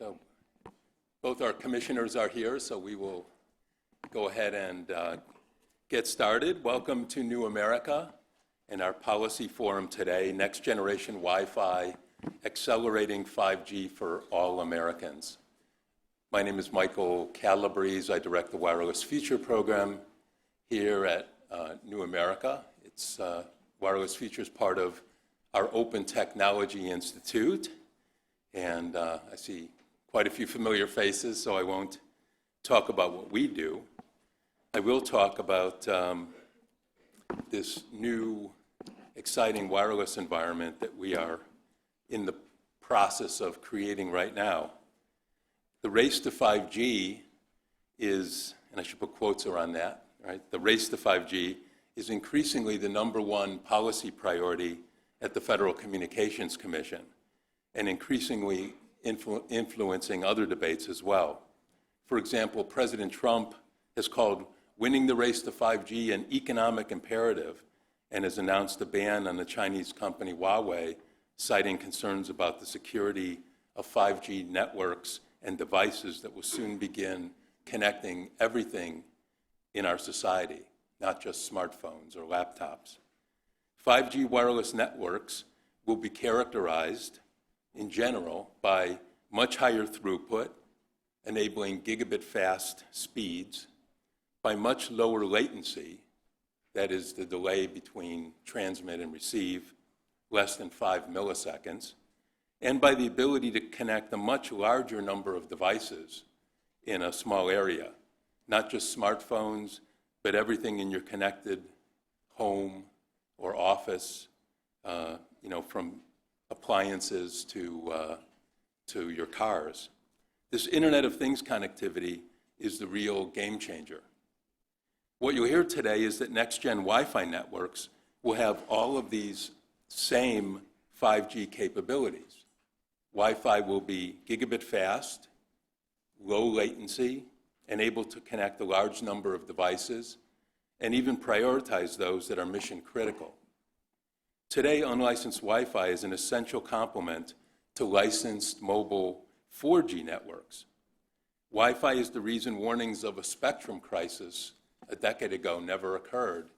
So both our commissioners are here, so we will go ahead and get started. Welcome to New America and our policy forum today, Next Generation Wi-Fi, Accelerating 5G for All Americans. My name is Michael Calabrese. I direct the Wireless Future program here at New America. It's Wireless Future is part of our Open Technology Institute, and I see quite a few familiar faces, so I won't talk about what we do. I will talk about this new, exciting wireless environment that we are in the process of creating right now. The race to 5G is, and I should put quotes around that, right? The race to 5G is increasingly the #1 policy priority at the Federal Communications Commission, and increasingly influencing other debates as well. For example, President Trump has called winning the race to 5G an economic imperative and has announced a ban on the Chinese company Huawei, citing concerns about the security of 5G networks and devices that will soon begin connecting everything in our society, not just smartphones or laptops. 5G wireless networks will be characterized in general by much higher throughput, enabling gigabit-fast speeds, by much lower latency, that is the delay between transmit and receive, less than 5 milliseconds, and by the ability to connect a much larger number of devices in a small area, not just smartphones, but everything in your connected home or office, from appliances to your cars. This Internet of Things connectivity is the real game changer. What you'll hear today is that next-gen Wi-Fi networks will have all of these same 5G capabilities. Wi-Fi will be gigabit fast, low latency, and able to connect a large number of devices, and even prioritize those that are mission critical. Today, unlicensed Wi-Fi is an essential complement to licensed mobile 4G networks. Wi-Fi is the reason warnings of a spectrum crisis a decade ago never occurred,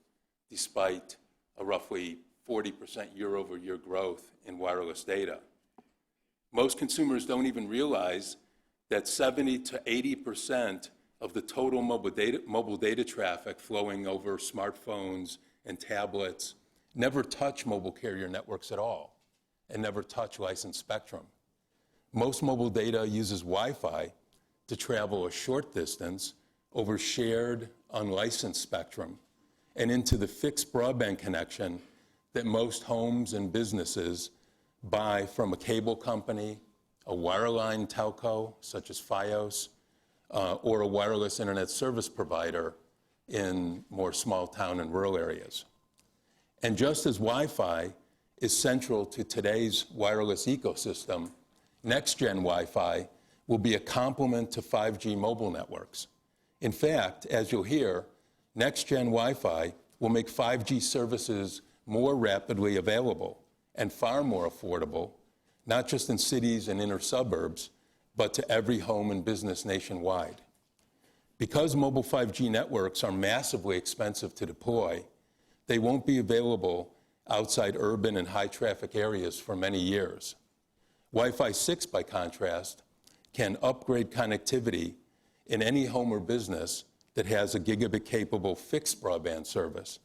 despite a roughly 40% year-over-year growth in wireless data. Most consumers don't even realize that 70 to 80% of the total mobile data traffic flowing over smartphones and tablets never touch mobile carrier networks at all and never touch licensed spectrum. Most mobile data uses Wi-Fi to travel a short distance over shared, unlicensed spectrum and into the fixed broadband connection that most homes and businesses buy from a cable company, a wireline telco, such as Fios, or a wireless internet service provider in more small town and rural areas. And just as Wi-Fi is central to today's wireless ecosystem, next-gen Wi-Fi will be a complement to 5G mobile networks. In fact, as you'll hear, next-gen Wi-Fi will make 5G services more rapidly available and far more affordable, not just in cities and inner suburbs, but to every home and business nationwide. Because mobile 5G networks are massively expensive to deploy, they won't be available outside urban and high-traffic areas for many years. Wi-Fi 6, by contrast, can upgrade connectivity in any home or business that has a gigabit-capable fixed broadband service,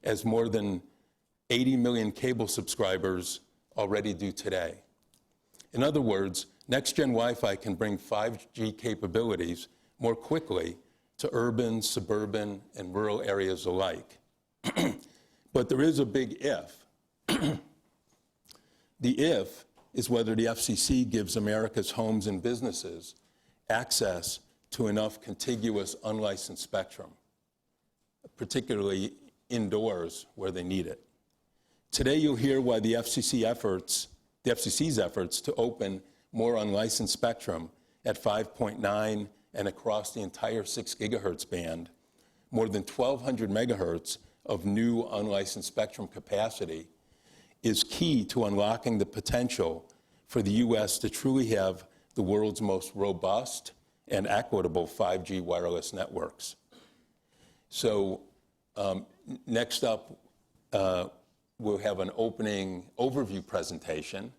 as more than 80 million cable subscribers already do today. In other words, next-gen Wi-Fi can bring 5G capabilities more quickly to urban, suburban, and rural areas alike. But there is a big if. The if is whether the FCC gives America's homes and businesses access to enough contiguous unlicensed spectrum, particularly indoors where they need it. Today you'll hear why the FCC's efforts to open more unlicensed spectrum at 5.9 and across the entire 6 gigahertz band, more than 1,200 megahertz of new unlicensed spectrum capacity, is key to unlocking the potential for the U.S. to truly have the world's most robust and equitable 5G wireless networks. So next up, we'll have an opening overview presentation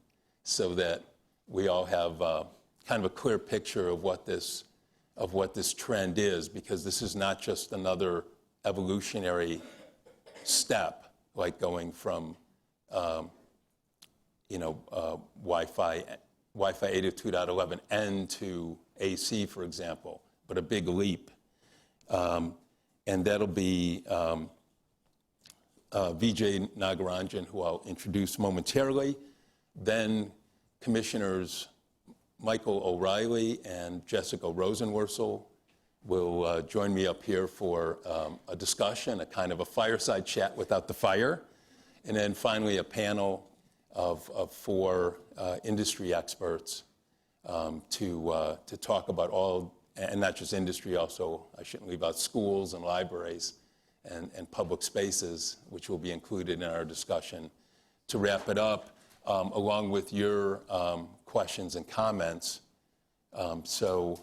so that we all have kind of a clear picture of what this trend is, because this is not just another evolutionary step, like going from Wi-Fi 802.11n to AC, for example, but a big leap. And that'll be Vijay Nagaranjan, who I'll introduce momentarily, then Commissioners Michael O'Reilly and Jessica Rosenworcel will join me up here for a discussion, a kind of a fireside chat without the fire, and then finally a panel of 4 industry experts to talk about all, and not just industry, also, I shouldn't leave out schools and libraries and public spaces, which will be included in our discussion, to wrap it up, along with your questions and comments. So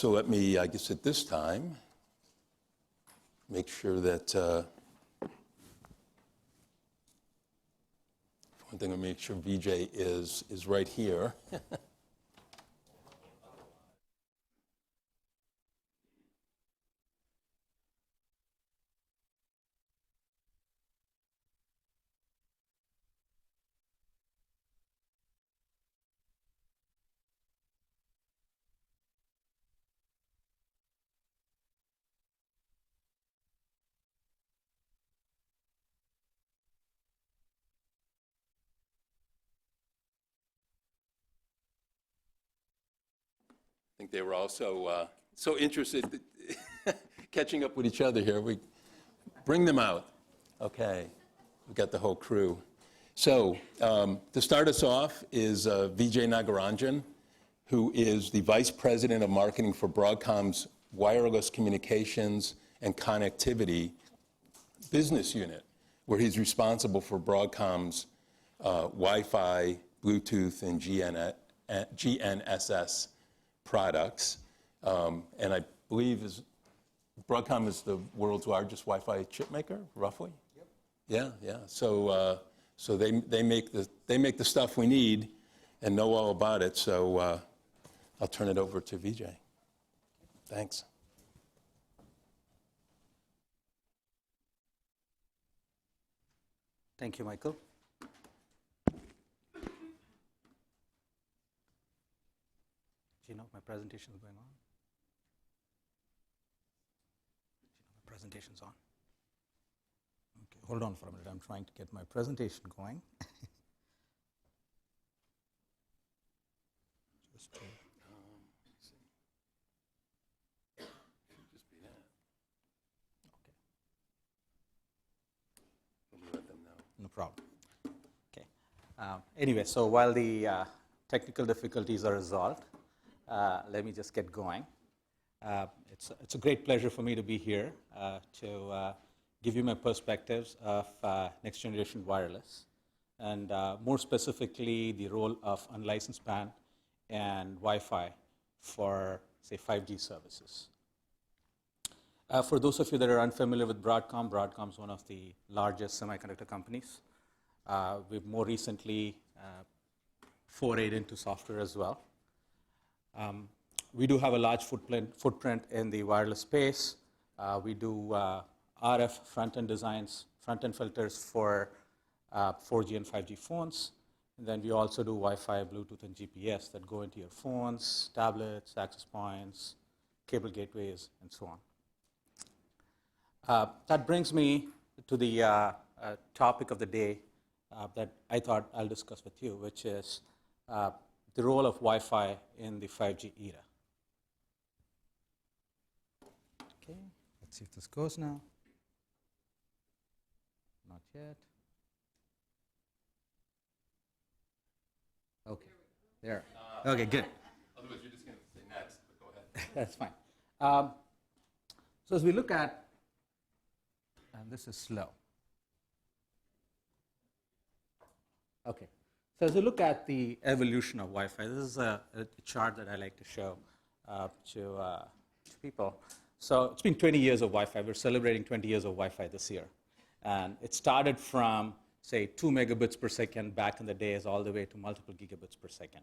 let me, I guess at this time, make sure that, one thing, I'll make sure Vijay is right here. I think they were also so interested catching up with each other here. We bring them out. Okay, we got the whole crew. So to start us off is Vijay Nagaranjan, who is the Vice President of Marketing for Broadcom's Wireless Communications and Connectivity Business Unit, where he's responsible for Broadcom's Wi-Fi, Bluetooth, and GNSS products, and I believe Broadcom is the world's largest Wi-Fi chip maker, roughly. Yep. Yeah. So they make the stuff we need and know all about it. So I'll turn it over to Vijay. Thanks. Thank you, Michael. My presentation is going on. My presentation's on. Okay, hold on for a minute. I'm trying to get my presentation going. Just should just be that. Okay. Let me let them know. No problem. Okay. Anyway, so while the technical difficulties are resolved, let me just get going. It's a great pleasure for me to be here to give you my perspectives of next generation wireless, and more specifically the role of unlicensed band and Wi-Fi for, say, 5G services. For those of you that are unfamiliar with Broadcom, Broadcom is one of the largest semiconductor companies. We've more recently forayed into software as well. We do have a large footprint in the wireless space. We do RF front-end designs, front-end filters for 4G and 5G phones. And then we also do Wi-Fi, Bluetooth, and GPS that go into your phones, tablets, access points, cable gateways, and so on. That brings me to the topic of the day that I thought I'll discuss with you, which is the role of Wi-Fi in the 5G era. Okay, let's see if this goes now. Not yet. Okay, there. Okay, good. Otherwise, you're just going to say next, but go ahead. That's fine. So as we look at, and this is slow. Okay, So as we look at the evolution of Wi-Fi, this is a chart that I like to show to people. So it's been 20 years of Wi-Fi. We're celebrating 20 years of Wi-Fi this year. And it started from, say, 2 megabits per second back in the days all the way to multiple gigabits per second.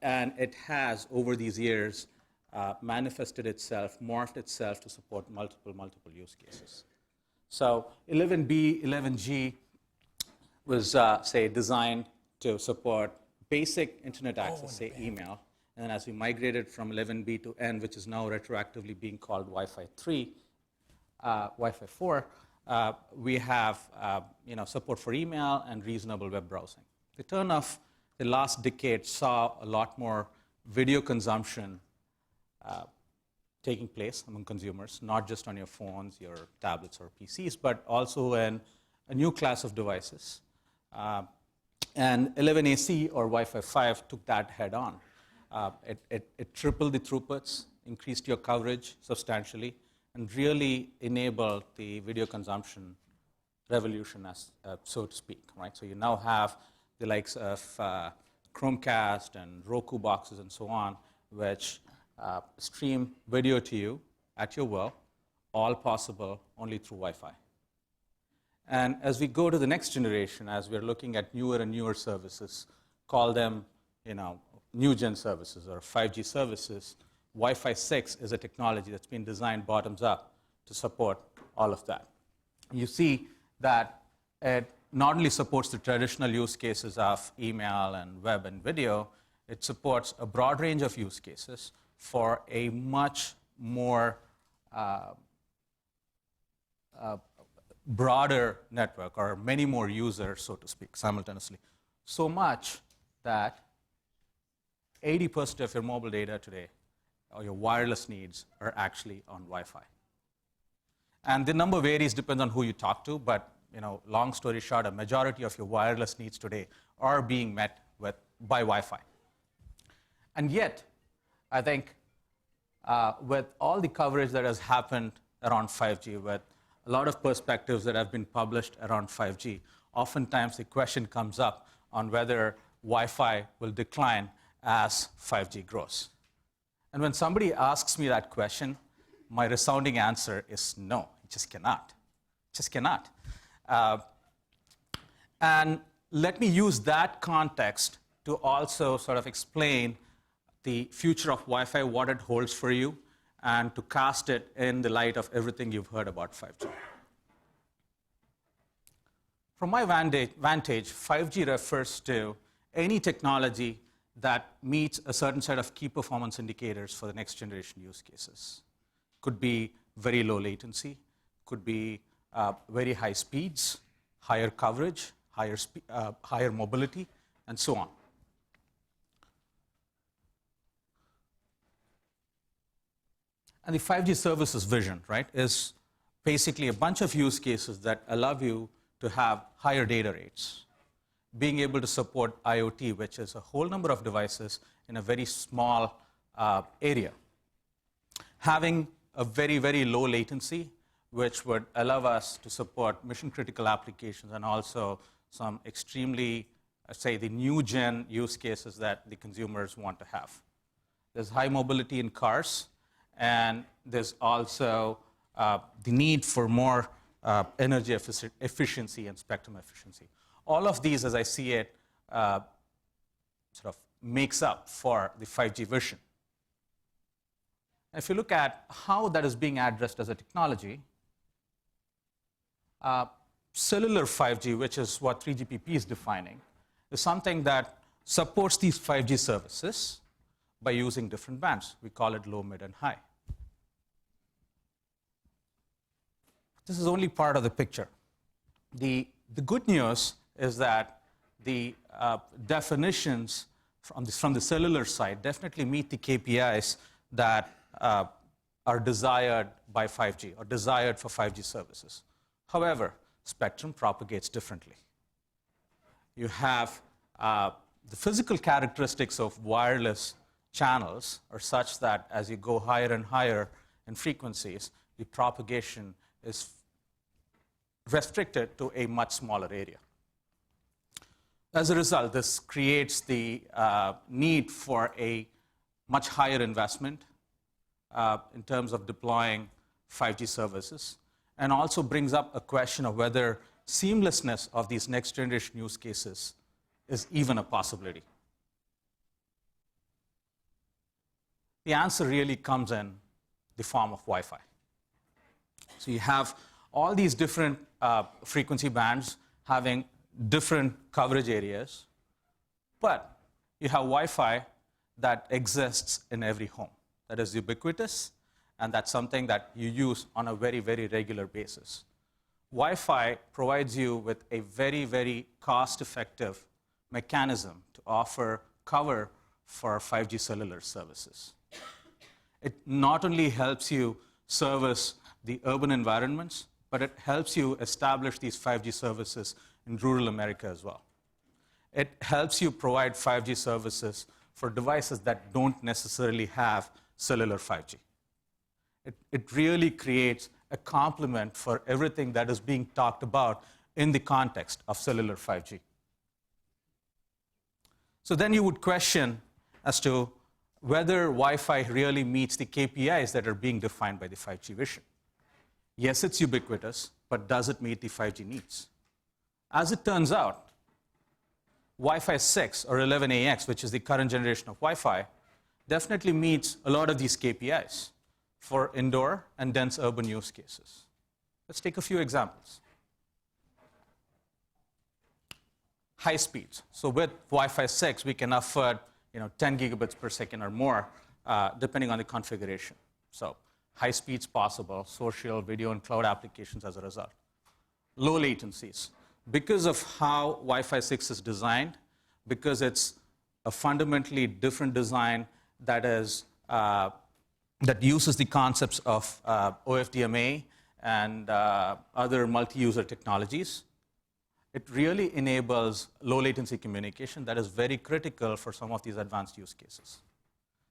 And it has, over these years, manifested itself, morphed itself to support multiple use cases. So 11B, 11G was, say, designed to support basic internet access, say email. And then as we migrated from 11B to N, which is now retroactively being called Wi-Fi 3, Wi-Fi 4, we have support for email and reasonable web browsing. The turn of the last decade saw a lot more video consumption taking place among consumers, not just on your phones, your tablets, or PCs, but also in a new class of devices. And 11AC or Wi-Fi 5 took that head on. It tripled the throughputs, increased your coverage substantially, and really enabled the video consumption revolution, as so to speak. Right? So you now have the likes of Chromecast and Roku boxes and so on, which stream video to you at your will, all possible only through Wi-Fi. And as we go to the next generation, as we're looking at newer and newer services, call them new gen services or 5G services, Wi-Fi 6 is a technology that's been designed bottoms up to support all of that. You see that it not only supports the traditional use cases of email and web and video, it supports a broad range of use cases for a much more broader network, or many more users, so to speak, simultaneously. So much that 80% of your mobile data today, or your wireless needs, are actually on Wi-Fi. And the number varies, depends on who you talk to, but long story short, a majority of your wireless needs today are being met by Wi-Fi. And yet, I think with all the coverage that has happened around 5G, with a lot of perspectives that have been published around 5G, oftentimes the question comes up on whether Wi-Fi will decline as 5G grows. And when somebody asks me that question, my resounding answer is no, it just cannot. It just cannot. And let me use that context to also sort of explain the future of Wi-Fi, what it holds for you, and to cast it in the light of everything you've heard about 5G. From my vantage, 5G refers to any technology that meets a certain set of key performance indicators for the next generation use cases. Could be very low latency, could be very high speeds, higher coverage, higher mobility, and so on. And the 5G services vision, right, is basically a bunch of use cases that allow you to have higher data rates. Being able to support IoT, which is a whole number of devices in a very small area. Having a very, very low latency, which would allow us to support mission-critical applications and also some extremely, say, the new gen use cases that the consumers want to have. There's high mobility in cars, and there's also the need for more energy efficiency and spectrum efficiency. All of these, as I see it, sort of makes up for the 5G vision. If you look at how that is being addressed as a technology, cellular 5G, which is what 3GPP is defining, is something that supports these 5G services by using different bands. We call it low, mid, and high. This is only part of the picture. The good news is that the definitions from the cellular side definitely meet the KPIs that are desired by 5G or desired for 5G services. However, spectrum propagates differently. You have the physical characteristics of wireless channels are such that as you go higher and higher in frequencies, the propagation is restricted to a much smaller area. As a result, this creates the need for a much higher investment in terms of deploying 5G services, and also brings up a question of whether seamlessness of these next generation use cases is even a possibility. The answer really comes in the form of Wi-Fi. So you have all these different frequency bands having different coverage areas, but you have Wi-Fi that exists in every home. That is ubiquitous, and that's something that you use on a very, very regular basis. Wi-Fi provides you with a very, very cost-effective mechanism to offer cover for 5G cellular services. It not only helps you service the urban environments, but it helps you establish these 5G services in rural America as well. It helps you provide 5G services for devices that don't necessarily have cellular 5G. It really creates a complement for everything that is being talked about in the context of cellular 5G. So then you would question as to whether Wi-Fi really meets the KPIs that are being defined by the 5G vision. Yes, it's ubiquitous, but does it meet the 5G needs? As it turns out, Wi-Fi 6 or 11AX, which is the current generation of Wi-Fi, definitely meets a lot of these KPIs for indoor and dense urban use cases. Let's take a few examples. High speeds. So with Wi-Fi 6, we can afford 10 gigabits per second or more, depending on the configuration. So high speeds possible, social, video, and cloud applications as a result. Low latencies. Because of how Wi-Fi 6 is designed, because it's a fundamentally different design that uses the concepts of OFDMA and other multi-user technologies, it really enables low latency communication that is very critical for some of these advanced use cases.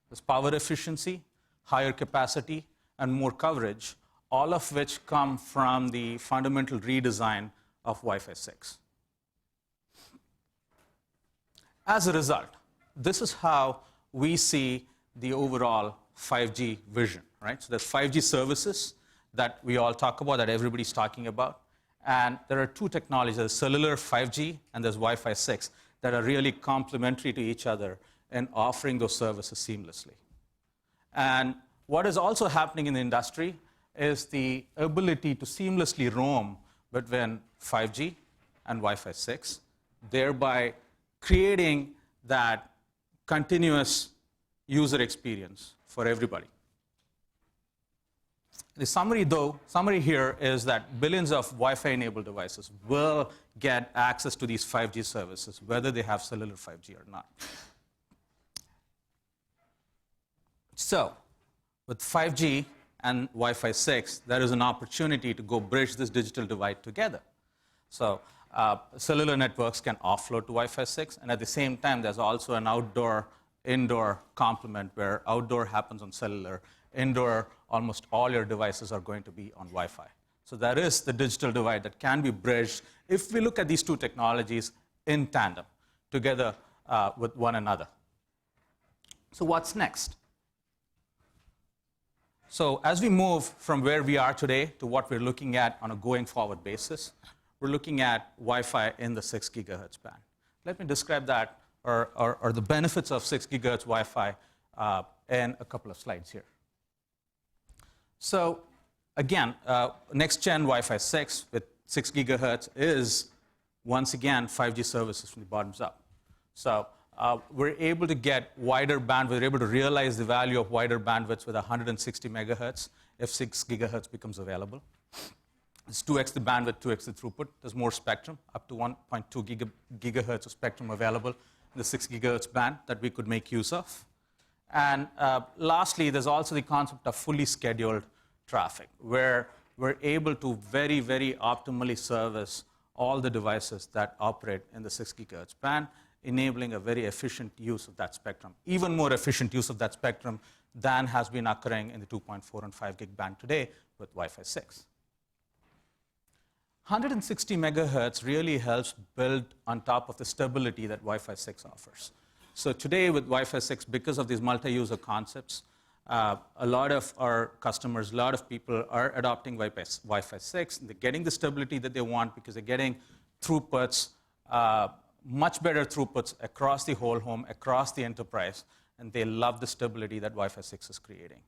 There's power efficiency, higher capacity, and more coverage, all of which come from the fundamental redesign of Wi-Fi 6. As a result, this is how we see the overall 5G vision, right? So there's 5G services that we all talk about, that everybody's talking about. And there are two technologies, there's cellular 5G and there's Wi-Fi 6, that are really complementary to each other in offering those services seamlessly. And what is also happening in the industry is the ability to seamlessly roam between 5G and Wi-Fi 6, thereby creating that continuous user experience for everybody. The summary here is that billions of Wi-Fi enabled devices will get access to these 5G services, whether they have cellular 5G or not. So, with 5G and Wi-Fi 6, there is an opportunity to go bridge this digital divide together. So, cellular networks can offload to Wi-Fi 6, and at the same time, there's also an outdoor-indoor complement where outdoor happens on cellular, indoor, almost all your devices are going to be on Wi-Fi. So there is the digital divide that can be bridged if we look at these two technologies in tandem, together with one another. So what's next? So as we move from where we are today to what we're looking at on a going forward basis, we're looking at Wi-Fi in the 6 gigahertz band. Let me describe that, or the benefits of 6 gigahertz Wi-Fi in a couple of slides here. So again, next-gen Wi-Fi 6 with 6 gigahertz is, once again, 5G services from the bottoms up. So we're able to get wider bandwidth. We're able to realize the value of wider bandwidths with 160 megahertz if 6 gigahertz becomes available. It's 2x the bandwidth, 2x the throughput. There's more spectrum, up to 1.2 gigahertz of spectrum available in the 6 gigahertz band that we could make use of. And lastly, there's also the concept of fully scheduled traffic, where we're able to very, very optimally service all the devices that operate in the 6 gigahertz band, enabling a very efficient use of that spectrum, even more efficient use of that spectrum than has been occurring in the 2.4 and 5 gig band today with Wi-Fi 6. 160 megahertz really helps build on top of the stability that Wi-Fi 6 offers. So today with Wi-Fi 6, because of these multi-user concepts, a lot of our customers, a lot of people are adopting Wi-Fi 6. They're getting the stability that they want because they're getting throughputs, much better throughputs across the whole home, across the enterprise, and they love the stability that Wi-Fi 6 is creating.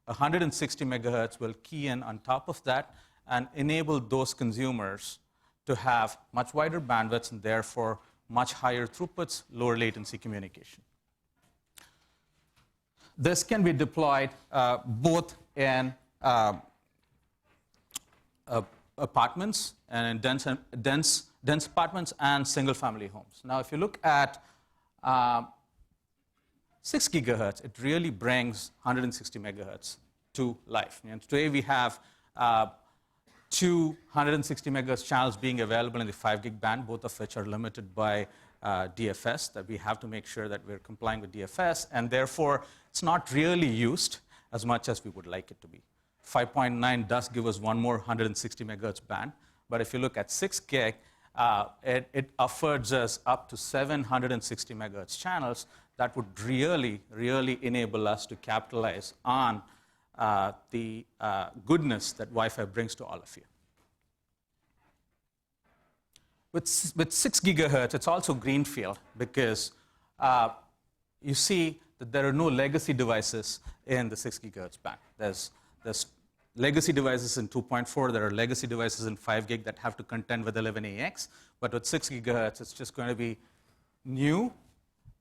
160 megahertz will key in on top of that and enable those consumers to have much wider bandwidths and therefore much higher throughputs, lower latency communication. This can be deployed both in apartments and in dense apartments and single-family homes. Now, if you look at 6 gigahertz, it really brings 160 megahertz to life. And today we have 260 megahertz channels being available in the 5 gig band, both of which are limited by DFS, that we have to make sure that we're complying with DFS, and therefore it's not really used as much as we would like it to be. 5.9 does give us one more 160 megahertz band, but if you look at 6 gig, it affords us up to 760 megahertz channels that would really enable us to capitalize on the goodness that Wi-Fi brings to all of you. With 6 gigahertz, it's also greenfield because you see that there are no legacy devices in the 6 gigahertz band. There's legacy devices in 2.4, there are legacy devices in 5 gig that have to contend with 11AX, but with 6 gigahertz, it's just going to be new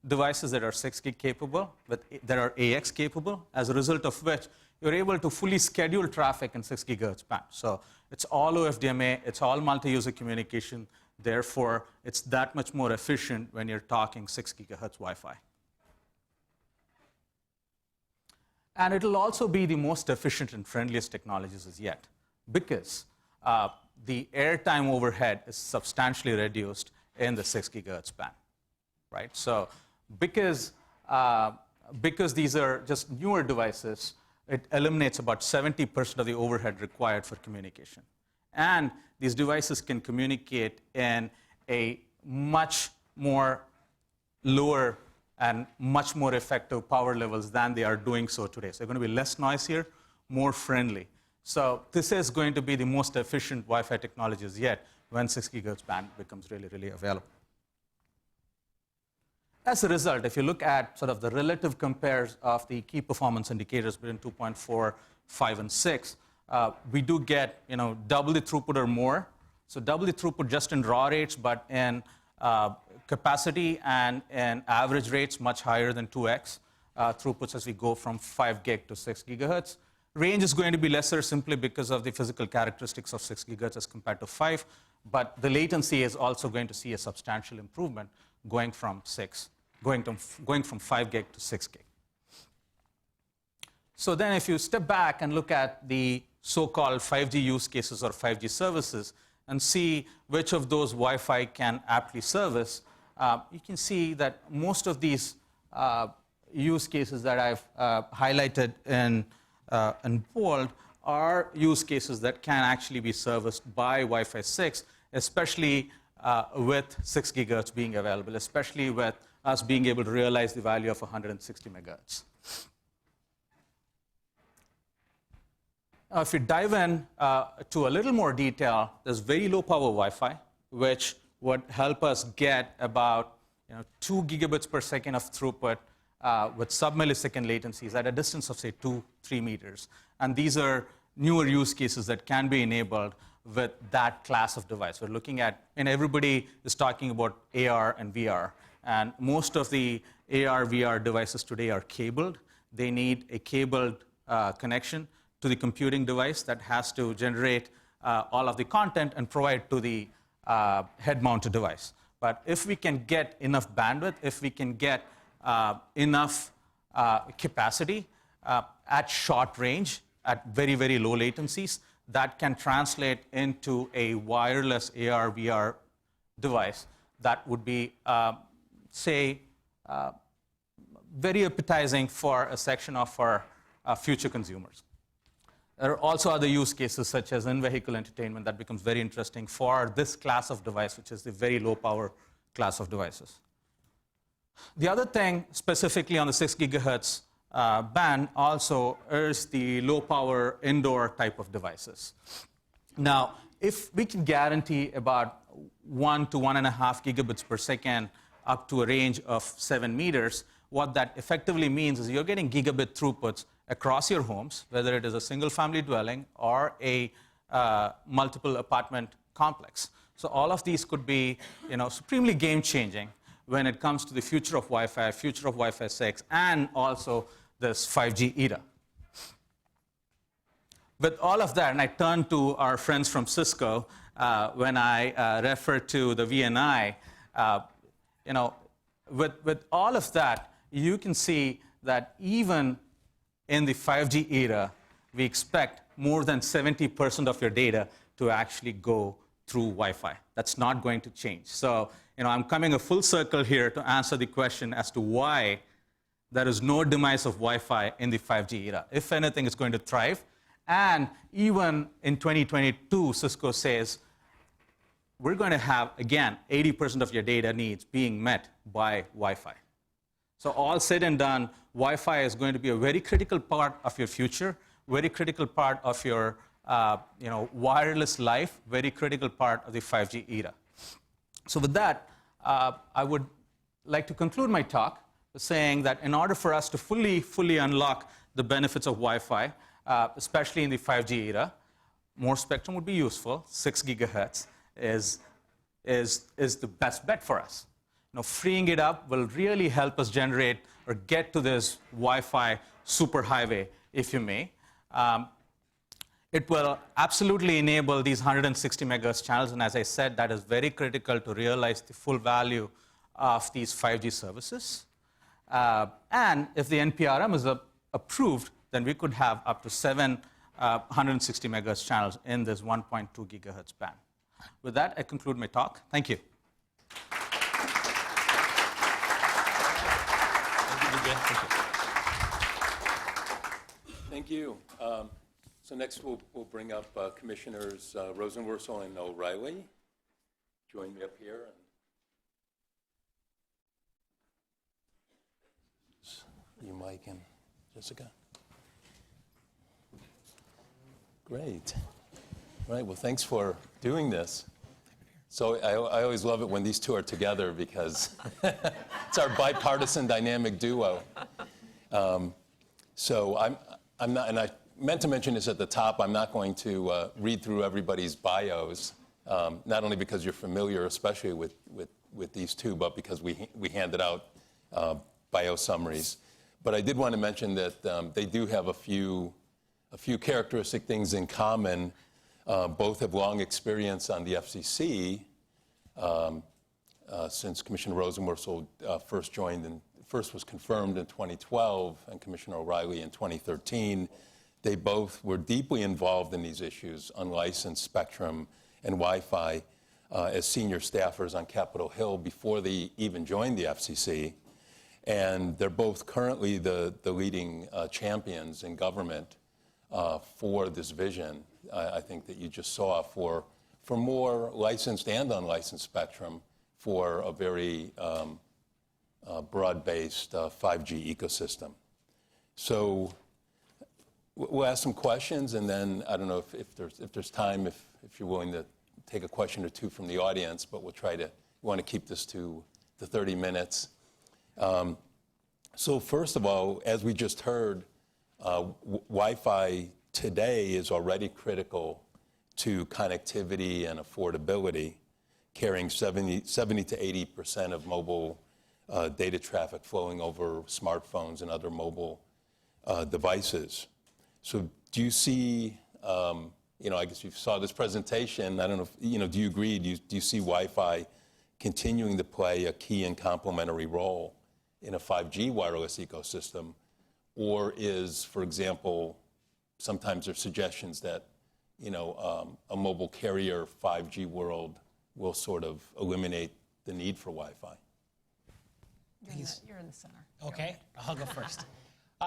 devices that are 6 gig capable, that are AX capable, as a result of which you're able to fully schedule traffic in 6 gigahertz band. So it's all OFDMA, it's all multi-user communication, therefore it's that much more efficient when you're talking 6 gigahertz Wi-Fi. And it'll also be the most efficient and friendliest technologies as yet, because the airtime overhead is substantially reduced in the 6 gigahertz band, right? So because these are just newer devices, it eliminates about 70% of the overhead required for communication. And these devices can communicate in a much more lower and much more effective power levels than they are doing so today. So they're going to be less noisier, more friendly. So this is going to be the most efficient Wi-Fi technologies yet when 6 gigahertz band becomes really available. As a result, if you look at sort of the relative compares of the key performance indicators between 2.4, 5, and 6, we do get double the throughput or more. So double the throughput just in raw rates, but in capacity and in average rates much higher than 2x throughputs as we go from 5 gig to 6 gigahertz. Range is going to be lesser simply because of the physical characteristics of 6 gigahertz as compared to 5, but the latency is also going to see a substantial improvement going from 5 gig to 6 gig. So then if you step back and look at the so-called 5G use cases or 5G services and see which of those Wi-Fi can aptly service, you can see that most of these use cases that I've highlighted in bold are use cases that can actually be serviced by Wi-Fi 6, especially with 6 gigahertz being available, especially with us being able to realize the value of 160 megahertz. If you dive in to a little more detail, there's very low power Wi-Fi, which would help us get about 2 gigabits per second of throughput with sub-millisecond latencies at a distance of, say, 2-3 meters. And these are newer use cases that can be enabled with that class of device. We're looking at, and everybody is talking about AR and VR. And most of the AR, VR devices today are cabled. They need a cabled connection to the computing device that has to generate all of the content and provide to the head-mounted device. But if we can get enough bandwidth, if we can get enough capacity at short range, at very low latencies, that can translate into a wireless AR, VR device that would be, say, very appetizing for a section of our future consumers. There are also other use cases, such as in-vehicle entertainment, that becomes very interesting for this class of device, which is the very low-power class of devices. The other thing, specifically on the 6 gigahertz band, also is the low-power indoor type of devices. Now, if we can guarantee about 1 to 1.5 gigabits per second up to a range of 7 meters, what that effectively means is you're getting gigabit throughputs across your homes, whether it is a single-family dwelling or a multiple apartment complex. So all of these could be, supremely game-changing when it comes to the future of Wi-Fi 6, and also this 5G era. With all of that, and I turn to our friends from Cisco when I refer to the VNI, with all of that, you can see that even in the 5G era, we expect more than 70% of your data to actually go through Wi-Fi. That's not going to change. So, I'm coming a full circle here to answer the question as to why there is no demise of Wi-Fi in the 5G era. If anything, it's going to thrive. And even in 2022, Cisco says, we're going to have, again, 80% of your data needs being met by Wi-Fi. So all said and done, Wi-Fi is going to be a very critical part of your future, very critical part of your wireless life, very critical part of the 5G era. So with that, I would like to conclude my talk saying that in order for us to fully unlock the benefits of Wi-Fi, especially in the 5G era, more spectrum would be useful. 6 gigahertz is the best bet for us. Freeing it up will really help us generate or get to this Wi-Fi superhighway, if you may. It will absolutely enable these 160 megahertz channels, and as I said, that is very critical to realize the full value of these 5G services. And if the NPRM is approved, then we could have up to 7 160 megahertz channels in this 1.2 gigahertz band. With that, I conclude my talk. Thank you. Thank you. So next we'll bring up Commissioners Rosenworcel and O'Reilly. Join me up here. You, Mike, and Jessica. Great. All right, well, thanks for doing this. So I always love it when these two are together because it's our bipartisan dynamic duo. So I'm not, and I meant to mention this at the top, I'm not going to read through everybody's bios, not only because you're familiar, especially with these two, but because we handed out bio summaries. But I did want to mention that they do have a few characteristic things in common. Both have long experience on the FCC since Commissioner Rosenworcel first was confirmed in 2012 and Commissioner O'Reilly in 2013. They both were deeply involved in these issues, unlicensed spectrum and Wi-Fi, as senior staffers on Capitol Hill before they even joined the FCC. And they're both currently the leading champions in government for this vision, I think, that you just saw for more licensed and unlicensed spectrum for a very broad-based 5G ecosystem. So we'll ask some questions, and then I don't know if there's time, if you're willing to take a question or two from the audience, but we want to keep this to the 30 minutes. So first of all, as we just heard, Wi-Fi today is already critical to connectivity and affordability, carrying 70 to 80% of mobile data traffic flowing over smartphones and other mobile devices. So do you see, I guess you saw this presentation, I don't know if, do you agree, do you see Wi-Fi continuing to play a key and complementary role in a 5G wireless ecosystem? Or is, for example, sometimes there's suggestions that, a mobile carrier 5G world will sort of eliminate the need for Wi-Fi? You're in the center. Okay, I'll go first.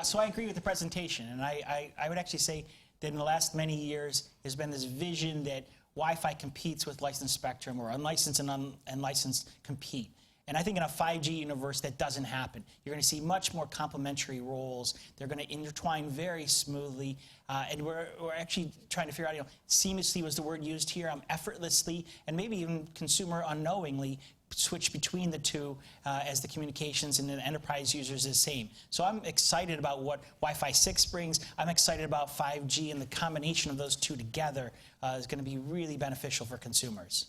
So I agree with the presentation, and I would actually say that in the last many years has been this vision that Wi-Fi competes with licensed spectrum, or unlicensed and unlicensed compete. And I think in a 5G universe, that doesn't happen. You're going to see much more complementary roles. They're going to intertwine very smoothly. And we're actually trying to figure out, seamlessly was the word used here, effortlessly, and maybe even consumer unknowingly switch between the two as the communications and the enterprise users is the same. So I'm excited about what Wi-Fi 6 brings. I'm excited about 5G, and the combination of those two together is going to be really beneficial for consumers.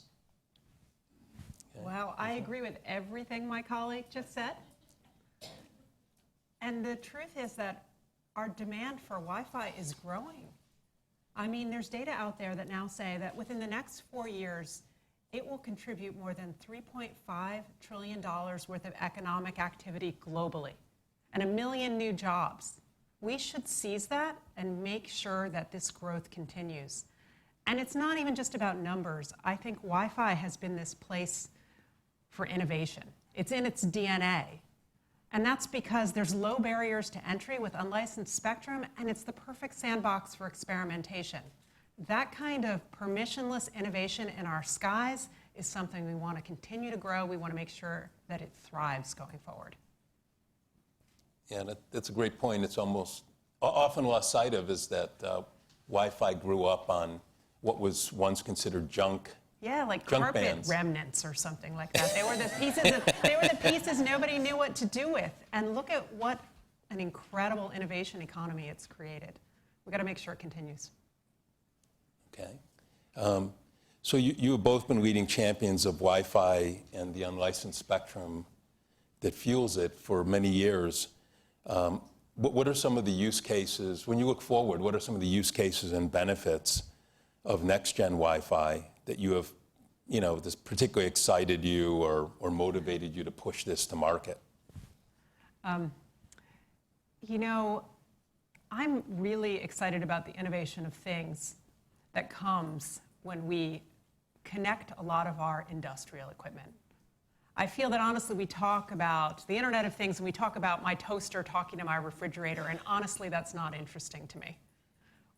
Well, I agree with everything my colleague just said. And the truth is that our demand for Wi-Fi is growing. I mean, there's data out there that now say that within the next 4 years, it will contribute more than $3.5 trillion worth of economic activity globally and 1 million new jobs. We should seize that and make sure that this growth continues. And it's not even just about numbers. I think Wi-Fi has been this place for innovation. It's in its DNA. And that's because there's low barriers to entry with unlicensed spectrum, and it's the perfect sandbox for experimentation. That kind of permissionless innovation in our skies is something we want to continue to grow. We want to make sure that it thrives going forward. Yeah, that's a great point. It's almost often lost sight of is that Wi-Fi grew up on what was once considered junk. Yeah, like junk carpet bands. remnants or something like that. They were the pieces nobody knew what to do with. And look at what an incredible innovation economy it's created. We've got to make sure it continues. Okay. So you have both been leading champions of Wi-Fi and the unlicensed spectrum that fuels it for many years. What are some of the use cases, when you look forward, what are some of the use cases and benefits of next-gen Wi-Fi that you have, this particularly excited you or motivated you to push this to market? I'm really excited about the innovation of things that comes when we connect a lot of our industrial equipment. I feel that honestly we talk about the Internet of Things and we talk about my toaster talking to my refrigerator, and honestly that's not interesting to me.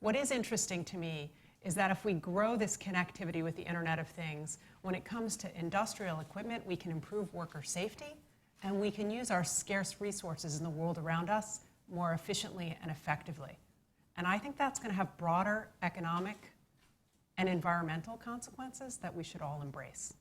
What is interesting to me is that if we grow this connectivity with the Internet of Things, when it comes to industrial equipment, we can improve worker safety, and we can use our scarce resources in the world around us more efficiently and effectively. And I think that's going to have broader economic and environmental consequences that we should all embrace.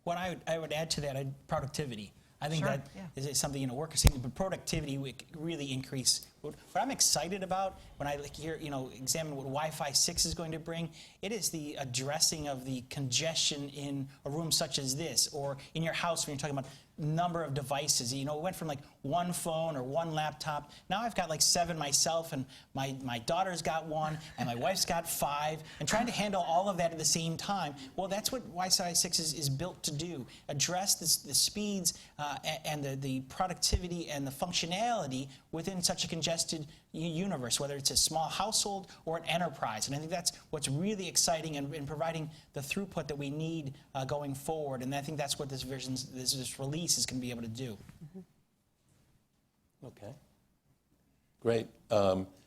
What I would add to that, productivity. I think Sure, that yeah. is something, worker safety, but productivity would really increase. What I'm excited about when I examine what Wi-Fi 6 is going to bring, it is the addressing of the congestion in a room such as this, or in your house when you're talking about number of devices. It went from like one phone or one laptop. Now I've got like 7 myself, and my daughter's got 1, and my wife's got 5, and trying to handle all of that at the same time. Well, that's what Wi-Fi 6 is built to do. Address the speeds and the productivity and the functionality within such a congested universe, whether it's a small household or an enterprise. And I think that's what's really exciting in providing the throughput that we need going forward. And I think that's what this release is going to be able to do. Mm-hmm. Okay. Great.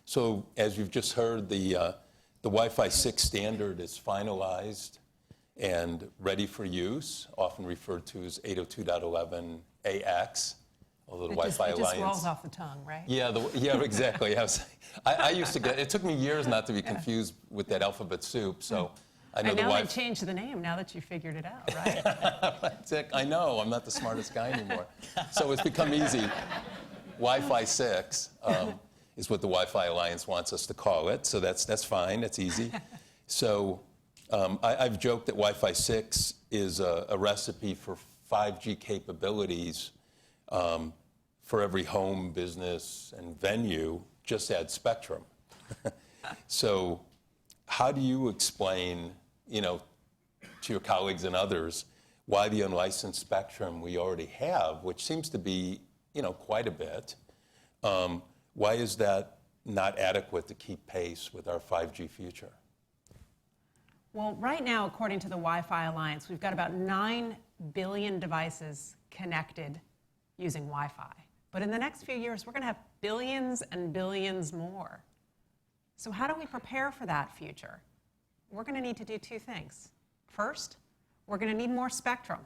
So as you've just heard, the Wi-Fi 6 standard is finalized and ready for use, often referred to as 802.11ax, although the Wi-Fi Alliance. It just rolls off the tongue, right? Yeah, exactly. I used to get, it took me years not to be confused with that alphabet soup, so I know and the now Wi-Fi. they've changed the name, now that you figured it out, right? I know, I'm not the smartest guy anymore. So it's become easy. Wi-Fi 6 is what the Wi-Fi Alliance wants us to call it, so that's fine, that's easy. So I've joked that Wi-Fi 6 is a recipe for 5G capabilities for every home, business, and venue, just add spectrum. So how do you explain, to your colleagues and others, why the unlicensed spectrum we already have, which seems to be, quite a bit, why is that not adequate to keep pace with our 5G future? Well, right now, according to the Wi-Fi Alliance, we've got about 9 billion devices connected using Wi-Fi. But in the next few years, we're going to have billions and billions more. So how do we prepare for that future? We're going to need to do two things. First, we're going to need more spectrum.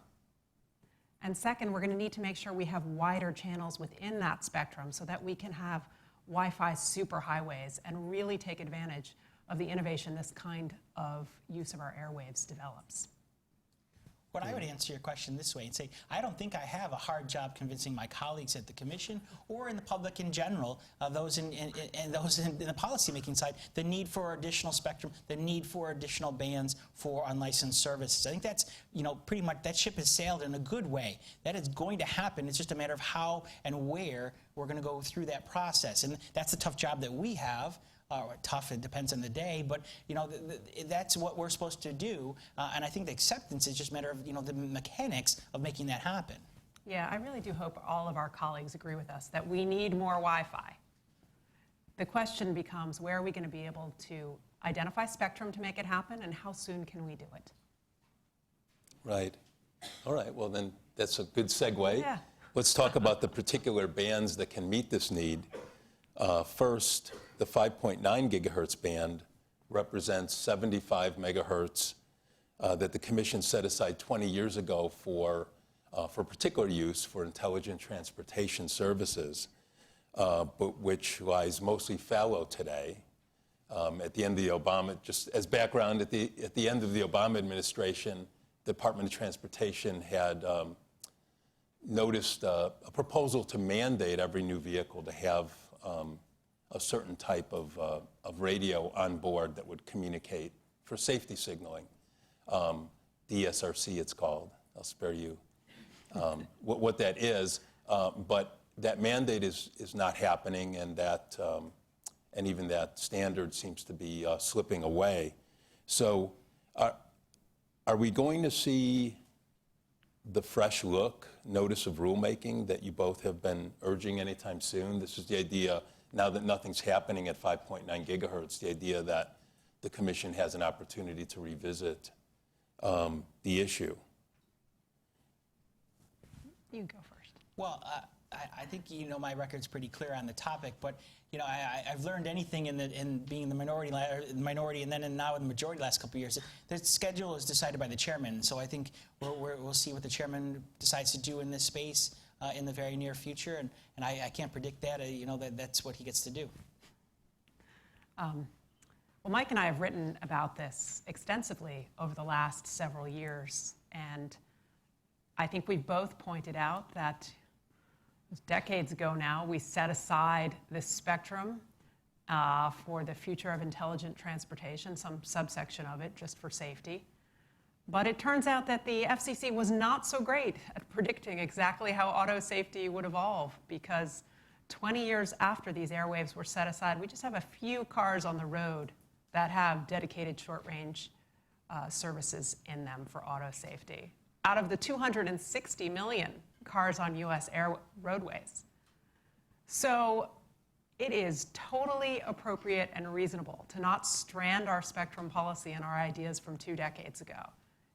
And second, we're going to need to make sure we have wider channels within that spectrum so that we can have Wi-Fi superhighways and really take advantage of the innovation this kind of use of our airwaves develops. What I would answer your question this way and say, I don't think I have a hard job convincing my colleagues at the Commission or in the public in general, those in the policymaking side, the need for additional spectrum, the need for additional bands for unlicensed services. I think that's, pretty much that ship has sailed in a good way. That is going to happen. It's just a matter of how and where we're going to go through that process. And that's the tough job that we have. Tough, it depends on the day, but that's what we're supposed to do, and I think the acceptance is just a matter of the mechanics of making that happen. Yeah, I really do hope all of our colleagues agree with us that we need more Wi-Fi. The question becomes, where are we going to be able to identify spectrum to make it happen, and how soon can we do it? Right. All right, well then that's a good segue. Yeah. Let's talk about the particular bands that can meet this need. First, the 5.9 gigahertz band represents 75 megahertz that the Commission set aside 20 years ago for particular use for intelligent transportation services, but which lies mostly fallow today. At the end of the Obama, just as background, at the end of the Obama administration, the Department of Transportation had noticed a proposal to mandate every new vehicle to have a certain type of radio on board that would communicate for safety signaling. DSRC it's called. I'll spare you what that is. But that mandate is not happening, and even that standard seems to be slipping away. So are we going to see the fresh look, notice of rulemaking that you both have been urging anytime soon? This is the idea, now that nothing's happening at 5.9 gigahertz, the idea that the Commission has an opportunity to revisit the issue. You go first. Well, I think my record's pretty clear on the topic, but I've learned anything in being in the minority and then now in the majority the last couple of years. The schedule is decided by the chairman, so I think we'll see what the chairman decides to do in this space in the very near future, and I can't predict that. That's what he gets to do. Well, Mike and I have written about this extensively over the last several years, and I think we've both pointed out that decades ago now, we set aside this spectrum for the future of intelligent transportation, some subsection of it just for safety. But it turns out that the FCC was not so great at predicting exactly how auto safety would evolve, because 20 years after these airwaves were set aside, we just have a few cars on the road that have dedicated short-range services in them for auto safety, out of the 260 million cars on U.S. roadways. So it is totally appropriate and reasonable to not strand our spectrum policy and our ideas from 2 decades ago.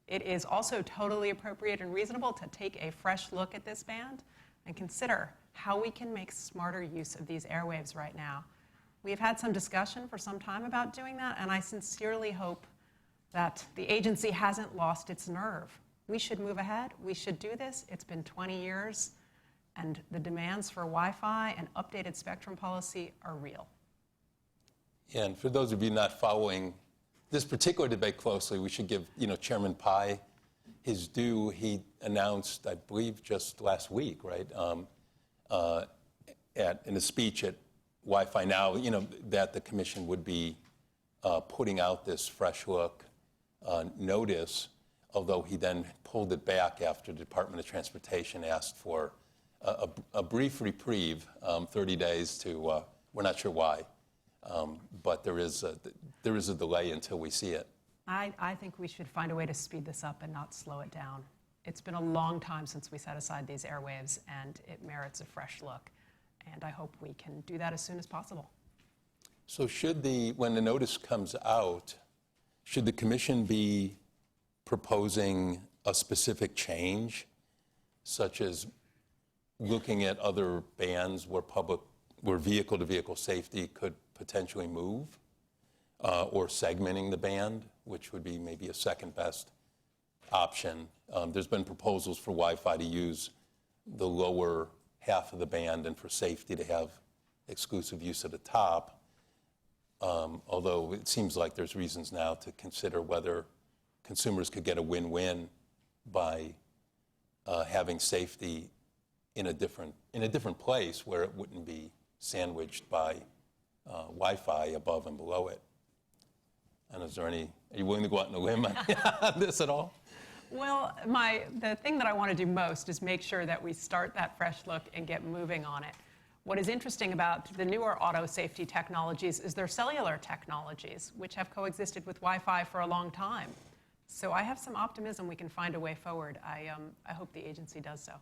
It is also totally appropriate and reasonable to take a fresh look at this band and consider how we can make smarter use of these airwaves right now. We've had some discussion for some time about doing that, and I sincerely hope that the agency hasn't lost its nerve. We should move ahead. We should do this. It's been 20 years, and the demands for Wi-Fi and updated spectrum policy are real. Yeah, and for those of you not following this particular debate closely, we should give Chairman Pai his due. He announced, I believe, just last week, right, in a speech at Wi-Fi Now, that the Commission would be putting out this fresh look notice, although he then pulled it back after the Department of Transportation asked for a brief reprieve, 30 days to, we're not sure why, but there is a delay until we see it. I think we should find a way to speed this up and not slow it down. It's been a long time since we set aside these airwaves, and it merits a fresh look. And I hope we can do that as soon as possible. So when the notice comes out, should the Commission be proposing a specific change, such as looking at other bands where vehicle-to-vehicle safety could potentially move? or segmenting the band, which would be maybe a second best option. There's been proposals for Wi-Fi to use the lower half of the band and for safety to have exclusive use at the top. Although it seems like there's reasons now to consider whether consumers could get a win-win by having safety in a different place where it wouldn't be sandwiched by Wi-Fi above and below it. And are you willing to go out on a limb on this at all? Well, the thing that I want to do most is make sure that we start that fresh look and get moving on it. What is interesting about the newer auto safety technologies is they're cellular technologies, which have coexisted with Wi-Fi for a long time. So I have some optimism we can find a way forward. I hope the agency does so.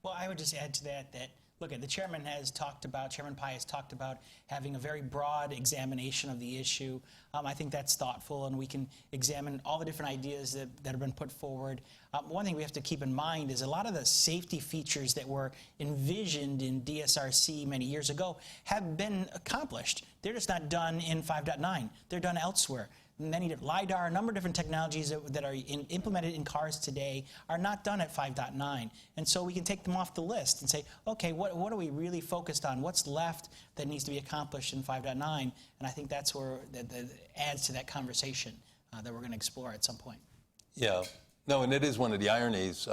Well, I would just add to that look, the Chairman Pai has talked about having a very broad examination of the issue. I think that's thoughtful, and we can examine all the different ideas that have been put forward. One thing we have to keep in mind is a lot of the safety features that were envisioned in DSRC many years ago have been accomplished. They're just not done in 5.9. They're done elsewhere. Many LiDAR, a number of different technologies that are implemented in cars today are not done at 5.9. And so we can take them off the list and say, okay, what are we really focused on? What's left that needs to be accomplished in 5.9? And I think that's where that adds to that conversation that we're going to explore at some point. Yeah. No, and it is one of the ironies.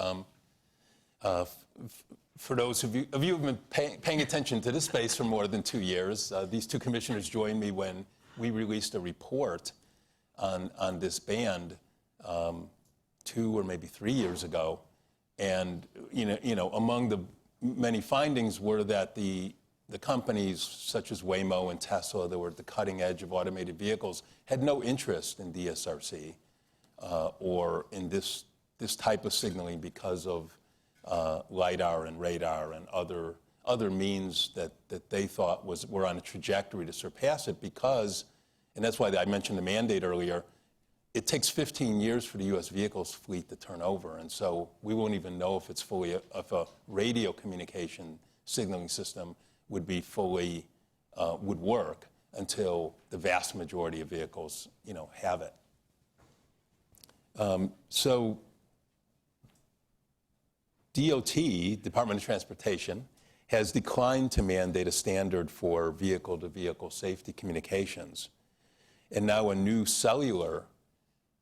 For those of you who've been paying attention to this space for more than 2 years, these two commissioners joined me when we released a report on this band 2 or maybe 3 years ago, and among the many findings were that the companies such as Waymo and Tesla that were at the cutting edge of automated vehicles had no interest in DSRC or in this type of signaling because of LiDAR and radar and other means that they thought were on a trajectory to surpass it because. And that's why I mentioned the mandate earlier. It takes 15 years for the U.S. vehicles fleet to turn over, and so we won't even know if if a radio communication signaling system would work until the vast majority of vehicles, have it. So DOT, Department of Transportation, has declined to mandate a standard for vehicle-to-vehicle safety communications. And now a new cellular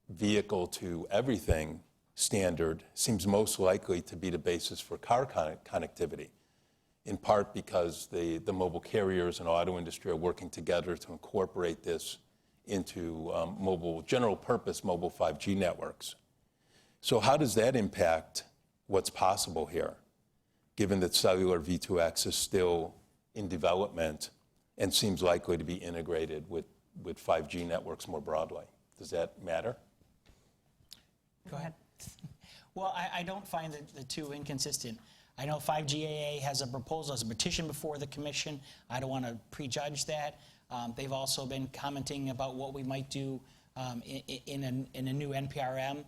vehicle-to-everything standard seems most likely to be the basis for car connectivity, in part because the mobile carriers and auto industry are working together to incorporate this into general-purpose mobile 5G networks. So how does that impact what's possible here, given that cellular V2X is still in development and seems likely to be integrated with 5G networks more broadly? Does that matter? Go ahead. Well, I don't find the two inconsistent. I know 5GAA has a proposal, as a petition before the commission. I don't want to prejudge that. They've also been commenting about what we might do in a new NPRM.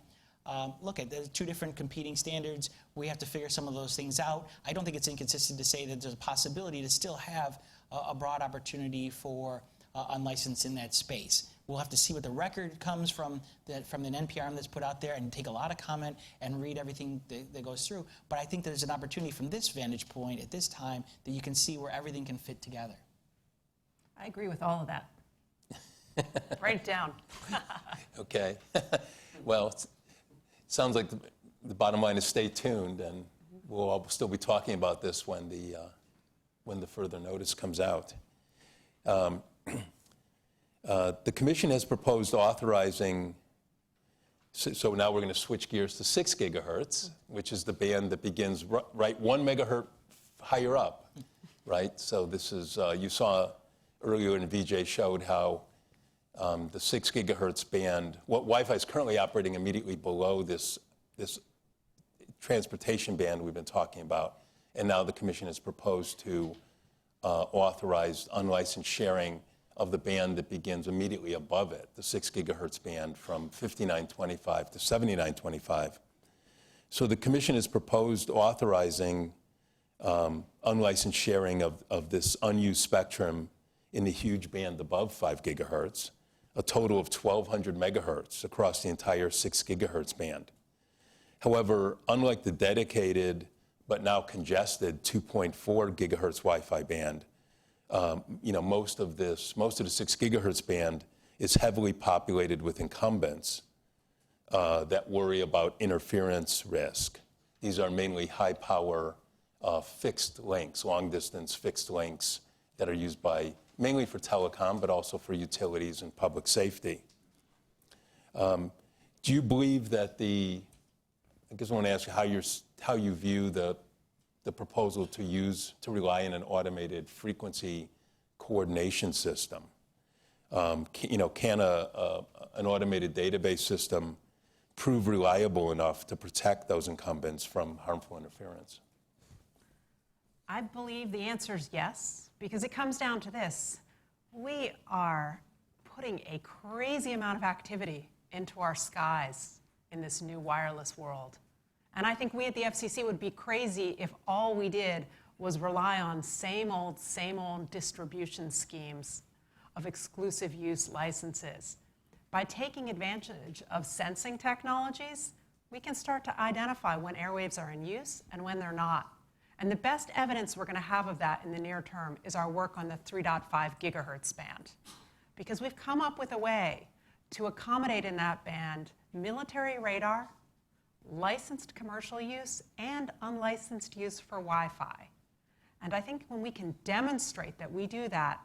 Look, there's two different competing standards. We have to figure some of those things out. I don't think it's inconsistent to say that there's a possibility to still have a broad opportunity for unlicensed in that space. We'll have to see what the record comes from the NPRM that's put out there and take a lot of comment and read everything that goes through. But I think there's an opportunity from this vantage point at this time that you can see where everything can fit together. I agree with all of that. Write it down. Okay. Well, it sounds like the bottom line is stay tuned, and we'll all still be talking about this when the further notice comes out. The Commission has proposed authorizing, so now we're going to switch gears to 6 gigahertz, which is the band that begins right 1 megahertz higher up, right? So this is, you saw earlier in VJ showed how the 6 gigahertz band, what Wi-Fi is currently operating immediately below this transportation band we've been talking about, and now the Commission has proposed to authorize unlicensed sharing of the band that begins immediately above it, the 6 gigahertz band from 5925 to 7925. So the Commission has proposed authorizing unlicensed sharing of this unused spectrum in the huge band above 5 gigahertz, a total of 1,200 megahertz across the entire 6 gigahertz band. However, unlike the dedicated but now congested 2.4 gigahertz Wi-Fi band, most of the 6 gigahertz band is heavily populated with incumbents that worry about interference risk. These are mainly high power fixed links, long distance fixed links that are used mainly for telecom, but also for utilities and public safety. Do you believe that I guess I want to ask you how you view the proposal to rely on an automated frequency coordination system? Can an automated database system prove reliable enough to protect those incumbents from harmful interference? I believe the answer is yes, because it comes down to this. We are putting a crazy amount of activity into our skies in this new wireless world. And I think we at the FCC would be crazy if all we did was rely on same old distribution schemes of exclusive use licenses. By taking advantage of sensing technologies, we can start to identify when airwaves are in use and when they're not. And the best evidence we're going to have of that in the near term is our work on the 3.5 gigahertz band. Because we've come up with a way to accommodate in that band military radar, licensed commercial use, and unlicensed use for Wi-Fi. And I think when we can demonstrate that we do that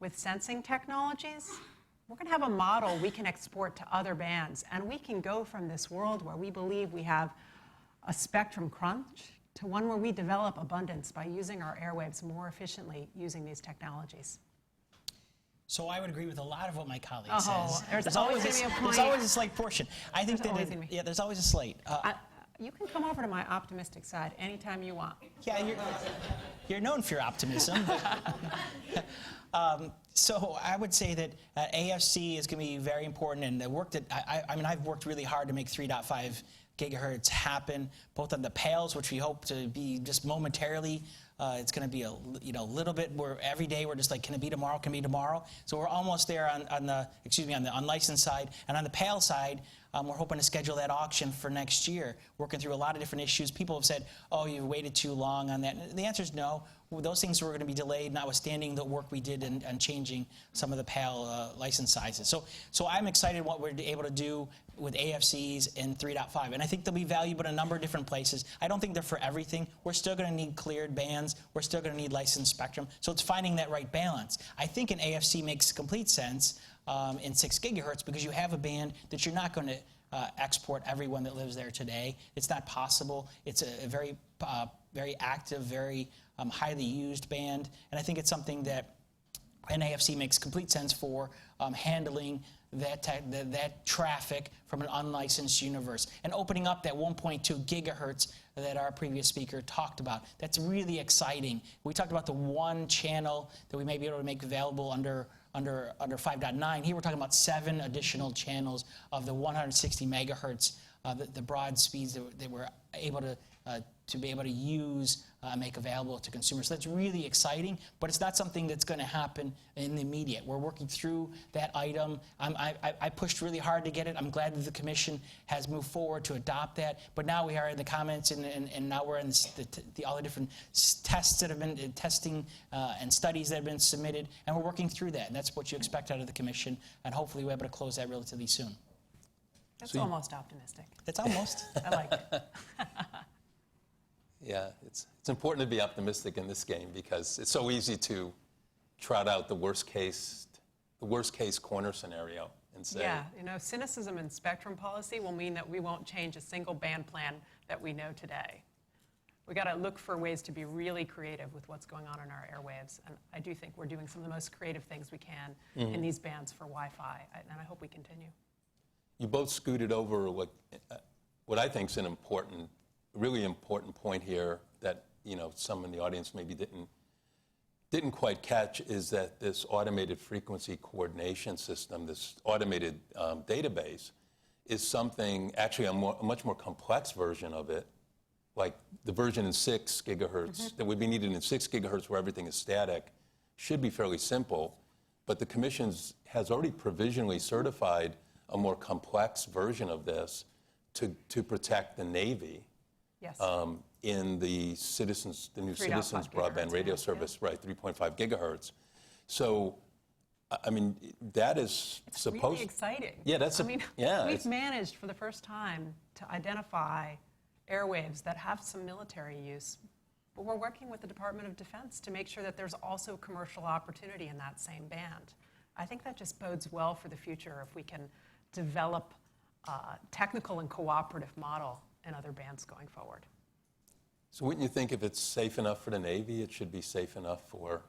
with sensing technologies, we're going to have a model we can export to other bands. And we can go from this world where we believe we have a spectrum crunch to one where we develop abundance by using our airwaves more efficiently using these technologies. So I would agree with a lot of what my colleague Oh, says. there's always going to be a point. There's always a slight portion. I think There's always gonna be. yeah, there's always a slight. You can come over to my optimistic side anytime you want. Yeah, you're known for your optimism. So I would say that AFC is going to be very important, and the work that I've worked really hard to make 3.5 gigahertz happen, both on the PALs, which we hope to be just momentarily. It's going to be a little bit where every day we're just like, can it be tomorrow? Can it be tomorrow? So we're almost there on the unlicensed side, and on the PAL side, we're hoping to schedule that auction for next year. Working through a lot of different issues. People have said, "Oh, you've waited too long on that." And the answer is no. Those things were going to be delayed, notwithstanding the work we did in changing some of the PAL license sizes. So I'm excited what we're able to do with AFCs and 3.5. And I think they'll be valuable in a number of different places. I don't think they're for everything. We're still going to need cleared bands. We're still going to need licensed spectrum. So it's finding that right balance. I think an AFC makes complete sense in 6 gigahertz because you have a band that you're not going to export everyone that lives there today. It's not possible. It's a very, very active, very highly used band. And I think it's something that an AFC makes complete sense for handling that traffic from an unlicensed universe and opening up that 1.2 gigahertz that our previous speaker talked about. That's really exciting. We talked about the one channel that we may be able to make available under 5.9. Here we're talking about 7 additional channels of the 160 megahertz, the broad speeds that we're able to be able to use, make available to consumers. So that's really exciting, but it's not something that's going to happen in the immediate. We're working through that item. I pushed really hard to get it. I'm glad that the Commission has moved forward to adopt that, but now we are in the comments, and now we're in all the different tests that have been, testing and studies that have been submitted, and we're working through that, and that's what you expect out of the Commission, and hopefully we're able to close that relatively soon. That's almost optimistic. It's almost. I like it. Yeah, it's important to be optimistic in this game because it's so easy to trot out the worst case corner scenario and say, yeah, cynicism in spectrum policy will mean that we won't change a single band plan that we know today. We got to look for ways to be really creative with what's going on in our airwaves, and I do think we're doing some of the most creative things we can in these bands for Wi-Fi, and I hope we continue. You both scooted over what I think is an really important point here that some in the audience maybe didn't quite catch is that this automated frequency coordination system, this automated database, is something actually a much more complex version of it, like the version in 6 gigahertz that would be needed in 6 gigahertz where everything is static, should be fairly simple. but the Commission has already provisionally certified a more complex version of this to protect the Navy Yes. in the Citizens gigahertz, Broadband Radio yeah. Service, right, 3.5 gigahertz. So, I mean, that is It's supposed. really exciting. Yeah, that's. I mean, yeah, we've it's- managed for the first time to identify airwaves that have some military use, but we're working with the Department of Defense to make sure that there's also commercial opportunity in that same band. I think that just bodes well for the future if we can develop a technical and cooperative model in other bands going forward. So wouldn't you think if it's safe enough for the Navy, it should be safe enough for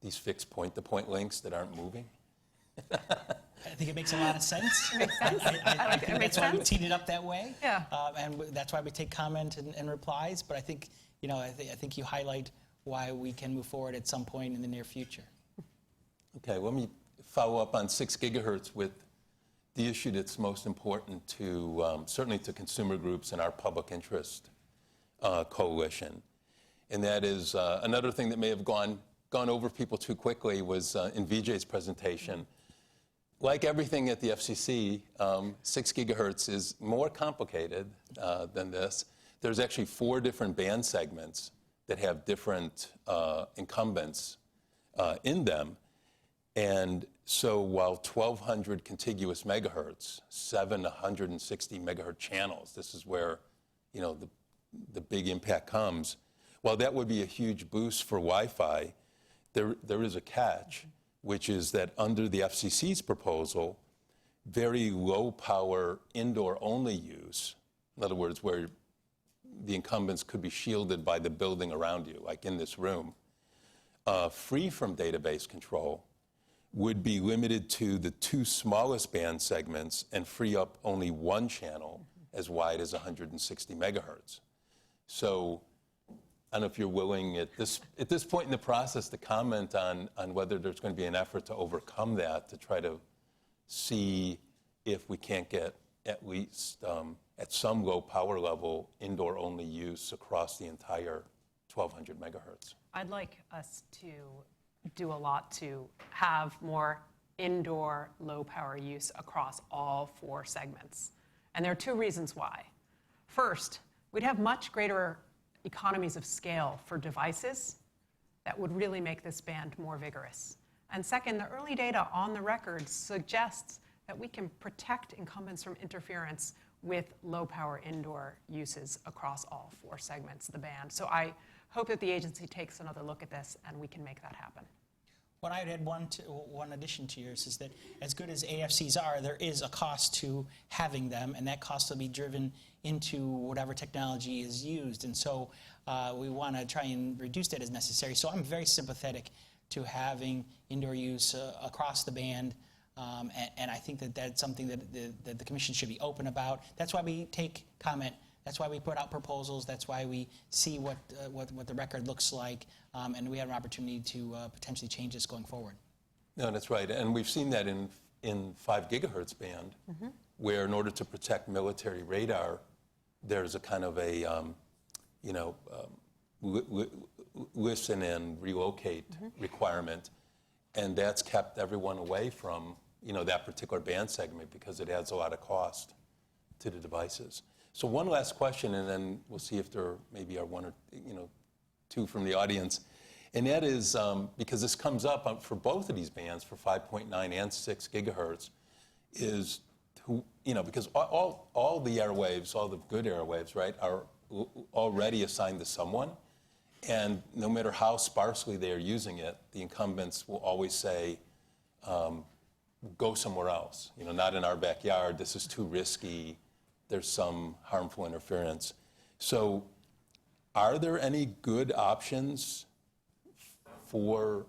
these fixed point-to-point links that aren't moving? I think it makes a lot of sense. It makes sense. I think makes that's why we sense. teed it up that way. Yeah. And that's why we take comment and replies. But I think, I think you highlight why we can move forward at some point in the near future. Okay, let me follow up on 6 gigahertz with the issue that's most important to, certainly to consumer groups and our public interest coalition. And that is another thing that may have gone over people too quickly was in Vijay's presentation. Like everything at the FCC, 6 gigahertz is more complicated than this. There's actually 4 different band segments that have different incumbents in them. And so while 1,200 contiguous megahertz, 760 megahertz channels, this is where, the big impact comes. While that would be a huge boost for Wi-Fi, there is a catch, which is that under the FCC's proposal, very low power indoor only use, in other words, where the incumbents could be shielded by the building around you, like in this room, free from database control, would be limited to the 2 smallest band segments and free up only 1 channel as wide as 160 megahertz. So I don't know if you're willing at this point in the process to comment on whether there's going to be an effort to overcome that, to try to see if we can't get at least at some low power level indoor only use across the entire 1,200 megahertz. I'd like us to do a lot to have more indoor low power use across all 4 segments. And there are 2 reasons why. First, we'd have much greater economies of scale for devices that would really make this band more vigorous. And second, the early data on the record suggests that we can protect incumbents from interference with low power indoor uses across all 4 segments of the band. So I hope that the agency takes another look at this and we can make that happen. What I'd add one addition to yours is that as good as AFCs are, there is a cost to having them, and that cost will be driven into whatever technology is used. And so we want to try and reduce that as necessary. So I'm very sympathetic to having indoor use across the band, and I think that that's something that the Commission should be open about. That's why we take comment. That's why we put out proposals. That's why we see what the record looks like, and we have an opportunity to potentially change this going forward. No, that's right. And we've seen that in 5 gigahertz band, where in order to protect military radar, there's a kind of a, listen and relocate requirement. And that's kept everyone away from, that particular band segment because it adds a lot of cost to the devices. So one last question, and then we'll see if there maybe are 1 or 2 from the audience. And that is, because this comes up for both of these bands, for 5.9 and 6 gigahertz, is, because all the airwaves, all the good airwaves, right, are already assigned to someone. And no matter how sparsely they are using it, the incumbents will always say, go somewhere else. Not in our backyard, this is too risky. There's some harmful interference. So are there any good options for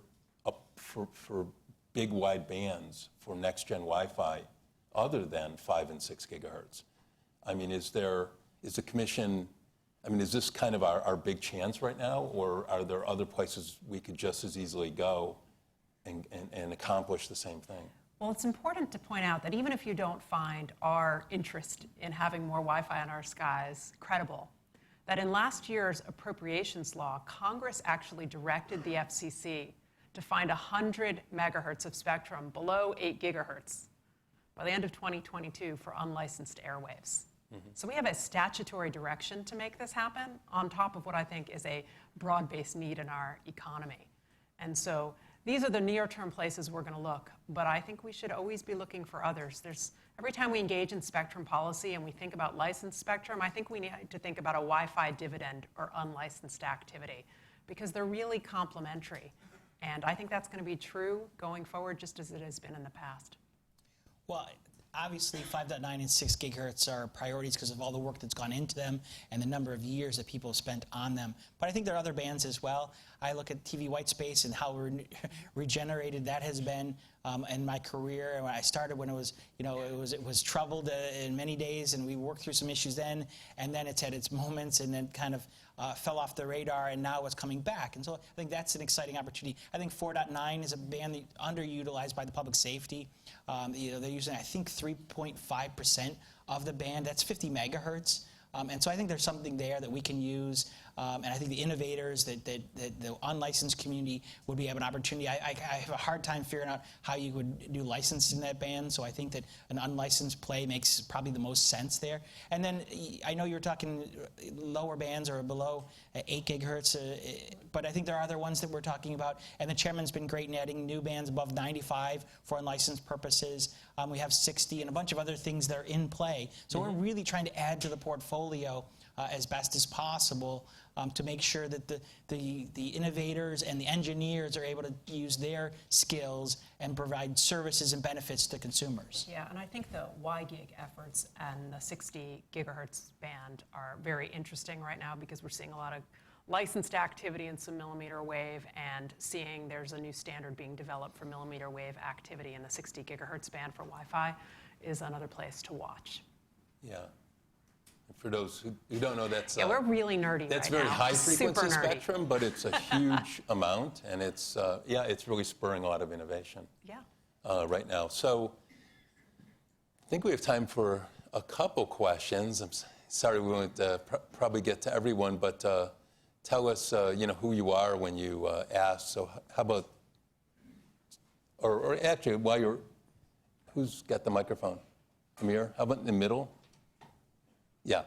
big wide bands for next-gen Wi-Fi other than 5 and 6 gigahertz? I mean, is the Commission, is this kind of our big chance right now, or are there other places we could just as easily go and accomplish the same thing? Well, it's important to point out that even if you don't find our interest in having more Wi-Fi in our skies credible, that in last year's appropriations law, Congress actually directed the FCC to find 100 megahertz of spectrum below 8 gigahertz by the end of 2022 for unlicensed airwaves. So we have a statutory direction to make this happen on top of what I think is a broad-based need in our economy. And so these are the near-term places we're going to look, but I think we should always be looking for others. Every time we engage in spectrum policy and we think about licensed spectrum, I think we need to think about a Wi-Fi dividend or unlicensed activity, because they're really complementary. And I think that's going to be true going forward, just as it has been in the past. Well, obviously 5.9 and 6 gigahertz are priorities because of all the work that's gone into them and the number of years that people have spent on them. But I think there are other bands as well. I look at TV white space and how regenerated that has been in my career. When I started, when it was troubled in many days, and we worked through some issues then, and then it's had its moments, and then kind of fell off the radar, and now it's coming back. And so I think that's an exciting opportunity. I think 4.9 is a band underutilized by the public safety. They're using, I think, 3.5% of the band. That's 50 megahertz. And so I think there's something there that we can use. And I think the innovators, that the unlicensed community would be have an opportunity. I have a hard time figuring out how you would do license in that band. So I think that an unlicensed play makes probably the most sense there. And then I know you were talking lower bands or below 8 gigahertz, but I think there are other ones that we're talking about. And the chairman's been great in adding new bands above 95 for unlicensed purposes. We have 60 and a bunch of other things that are in play. So we're really trying to add to the portfolio as best as possible to make sure that the innovators and the engineers are able to use their skills and provide services and benefits to consumers. Yeah, and I think the Y-gig efforts and the 60 gigahertz band are very interesting right now, because we're seeing a lot of licensed activity in some millimeter wave, and seeing there's a new standard being developed for millimeter wave activity in the 60 gigahertz band for Wi-Fi is another place to watch. Yeah. For those who don't know, that's Yeah, we're really nerdy that's right very now. high frequency Super nerdy. spectrum, but it's a huge amount, and it's it's really spurring a lot of innovation Yeah. right now. So I think we have time for a couple questions. I'm sorry we won't probably get to everyone, but tell us who you are when you ask. So how about, or actually while you're, who's got the microphone? Amir, how about in the middle? Yeah.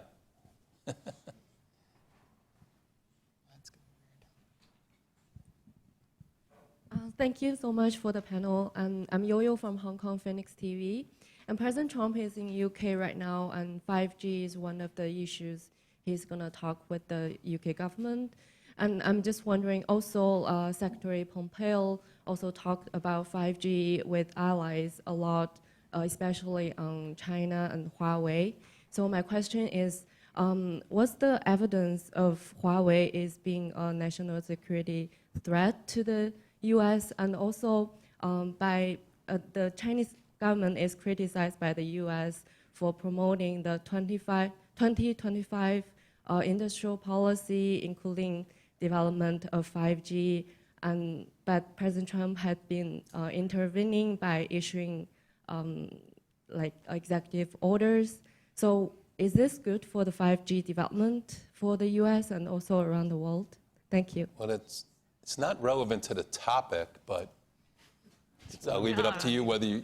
Thank you so much for the panel. I'm Yo-Yo from Hong Kong Phoenix TV. And President Trump is in UK right now, and 5G is one of the issues he's going to talk with the UK government. And I'm just wondering, also Secretary Pompeo also talked about 5G with allies a lot, especially on China and Huawei. So my question is, what's the evidence of Huawei is being a national security threat to the US? And also by the Chinese government is criticized by the US for promoting the 2025 industrial policy, including development of 5G. But President Trump had been intervening by issuing like executive orders. So is this good for the 5G development for the US and also around the world? Thank you. Well, it's not relevant to the topic, but I'll leave it up to you whether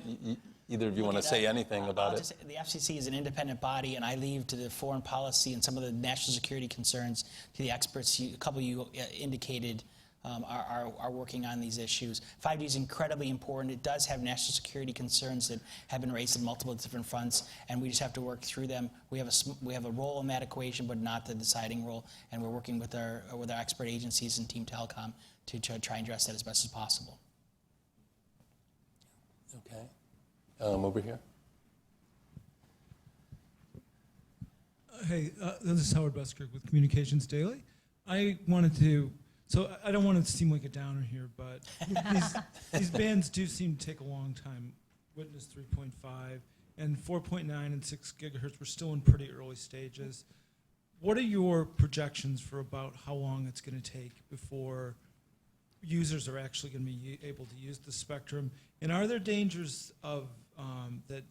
either of you want to say anything about it. The FCC is an independent body, and I leave to the foreign policy and some of the national security concerns to the experts. A couple of you indicated are working on these issues. 5G is incredibly important. It does have national security concerns that have been raised on multiple different fronts, and we just have to work through them. We have a role in that equation, but not the deciding role, and we're working with our expert agencies and Team Telecom to try and address that as best as possible. Okay. Over here. Hey, this is Howard Buskirk with Communications Daily. I wanted to, so I don't want it to seem like a downer here, but these bands do seem to take a long time. Witness 3.5 and 4.9 and 6 gigahertz, we're still in pretty early stages. What are your projections for about how long it's going to take before users are actually going to be able to use the spectrum? And are there dangers of that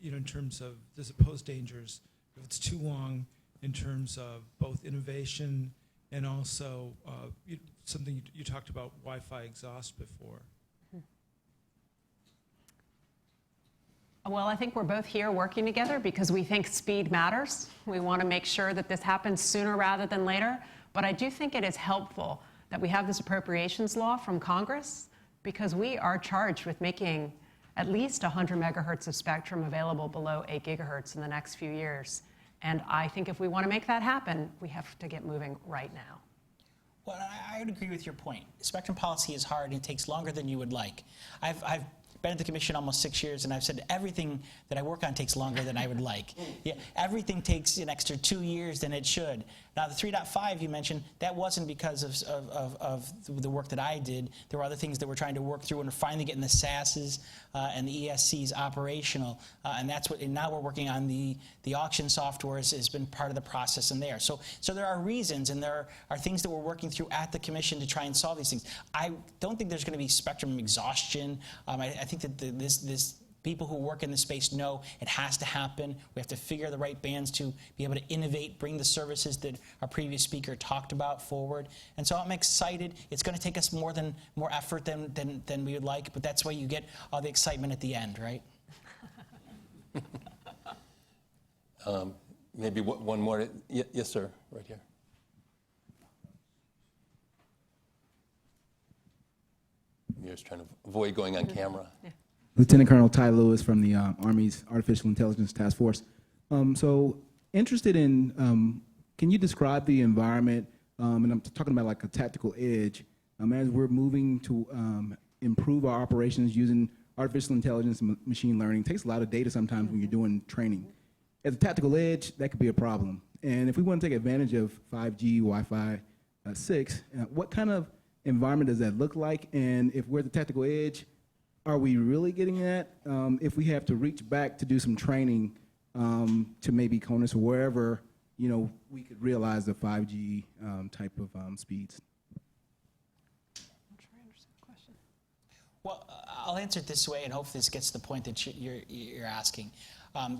in terms of, does it pose dangers if it's too long in terms of both innovation and also something you talked about Wi-Fi exhaust before. Well, I think we're both here working together because we think speed matters. We want to make sure that this happens sooner rather than later. But I do think it is helpful that we have this appropriations law from Congress because we are charged with making at least 100 megahertz of spectrum available below 8 gigahertz in the next few years. And I think if we want to make that happen, we have to get moving right now. Well, I would agree with your point. Spectrum policy is hard and it takes longer than you would like. I've been at the commission almost 6 years, and I've said everything that I work on takes longer than I would like. Yeah, everything takes an extra 2 years than it should. Now, the 3.5 you mentioned, that wasn't because of the work that I did. There were other things that we're trying to work through, and we're finally getting the SASs and the ESCs operational. And that's what. And now we're working on the auction software has been part of the process in there. So there are reasons, and there are things that we're working through at the commission to try and solve these things. I don't think there's going to be spectrum exhaustion. I think that this people who work in the space know it has to happen. We have to figure the right bands to be able to innovate, bring the services that our previous speaker talked about forward. And so I'm excited. It's going to take us more effort than we would like, but that's why you get all the excitement at the end, right? Maybe one more. Yes, sir, right here. You're just trying to avoid going on camera. Yeah. Lieutenant Colonel Ty Lewis from the Army's Artificial Intelligence Task Force. So interested in, can you describe the environment, and I'm talking about like a tactical edge, as we're moving to improve our operations using artificial intelligence and machine learning. It takes a lot of data sometimes when you're doing training. As a tactical edge, that could be a problem. And if we want to take advantage of 5G, Wi-Fi 6, what kind of environment does that look like? And if we're at the tactical edge, are we really getting that? If we have to reach back to do some training to maybe CONUS or wherever, we could realize the 5G type of speeds. I'm sure I understand the question. Well, I'll answer it this way, and hopefully this gets to the point that you're asking.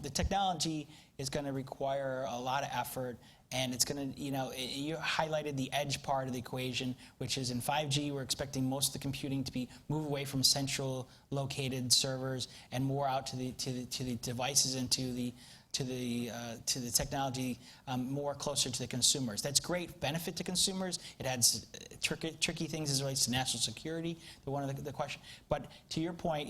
The technology is going to require a lot of effort, and it's going to, you highlighted the edge part of the equation, which is in 5G, we're expecting most of the computing to move away from central located servers and more out to the devices and to the technology more closer to the consumers. That's great benefit to consumers. It adds tricky things as it relates to national security, one of the question. But to your point,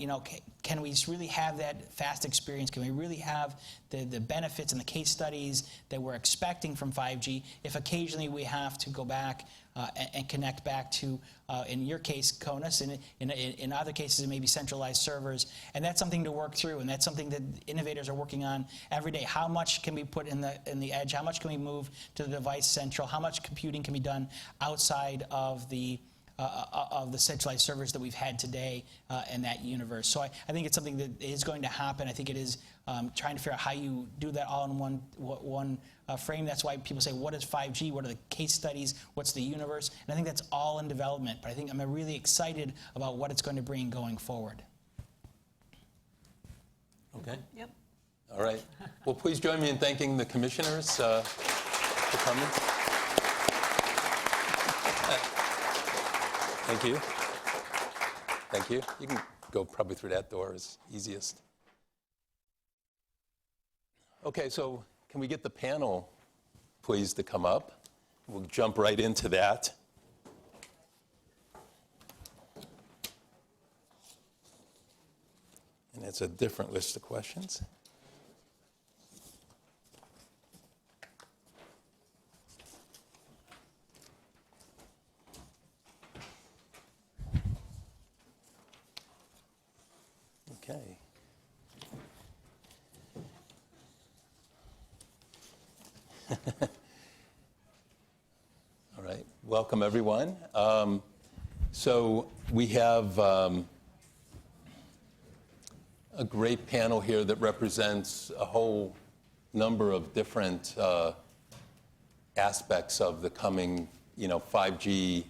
can we really have that fast experience? Can we really have the benefits and the case studies that we're expecting from 5G if occasionally we have to go back and connect back to, in your case, CONUS, and in other cases it may be centralized servers, and that's something to work through, and that's something that innovators are working on every day. How much can we put in the edge? How much can we move to the device central? How much computing can be done outside of the centralized servers that we've had today in that universe? So I think it's something that is going to happen. I think it is trying to figure out how you do that all in one frame. That's why people say, what is 5G? What are the case studies? What's the universe? And I think that's all in development. But I think I'm really excited about what it's going to bring going forward. Okay. Yep. All right. Well, please join me in thanking the commissioners for coming. Thank you. Thank you. You can go probably through that door is easiest. Okay, so can we get the panel, please, to come up? We'll jump right into that. And it's a different list of questions. Okay. All right. Welcome, everyone. So we have a great panel here that represents a whole number of different aspects of the coming, 5G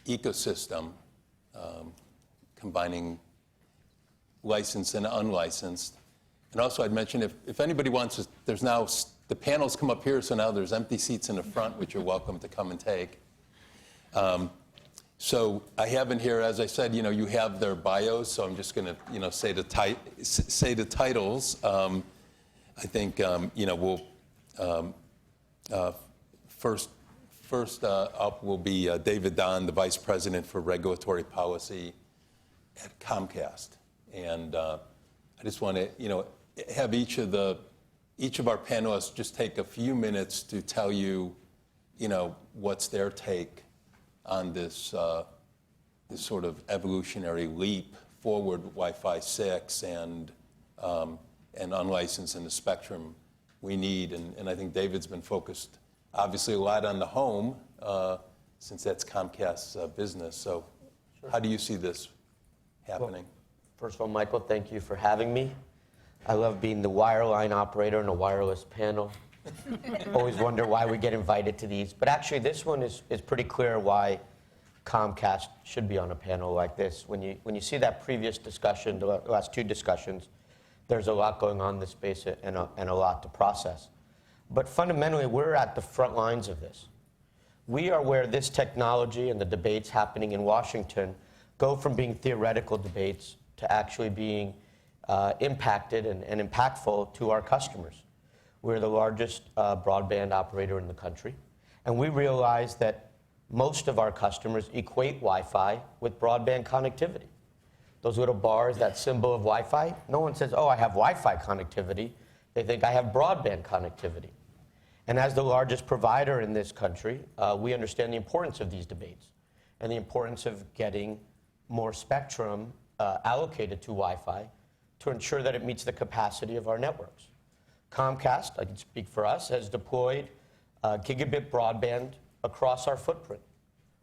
ecosystem, combining licensed and unlicensed. And also I'd mention if anybody wants to, there's now the panels come up here, so now there's empty seats in the front, which you're welcome to come and take. So I have in here, as I said, you have their bios, so I'm just going to, say the titles. I think, we'll first up will be David Don, the Vice President for Regulatory Policy at Comcast. And I just want to, have each of our panelists just take a few minutes to tell you, what's their take on this sort of evolutionary leap forward Wi-Fi 6 and unlicensed in the spectrum we need. And I think David's been focused, obviously, a lot on the home, since that's Comcast's business. So how do you see this happening? Well, first of all, Michael, thank you for having me. I love being the wireline operator in a wireless panel. Always wonder why we get invited to these. But actually, this one is pretty clear why Comcast should be on a panel like this. When you see that previous discussion, the last two discussions, there's a lot going on in this space and a lot to process. But fundamentally, we're at the front lines of this. We are where this technology and the debates happening in Washington go from being theoretical debates to actually being impacted and impactful to our customers. We're the largest broadband operator in the country, and we realize that most of our customers equate Wi-Fi with broadband connectivity. Those little bars, that symbol of Wi-Fi, no one says, oh, I have Wi-Fi connectivity. They think I have broadband connectivity. And as the largest provider in this country, we understand the importance of these debates and the importance of getting more spectrum allocated to Wi-Fi to ensure that it meets the capacity of our networks. Comcast, I can speak for us, has deployed gigabit broadband across our footprint.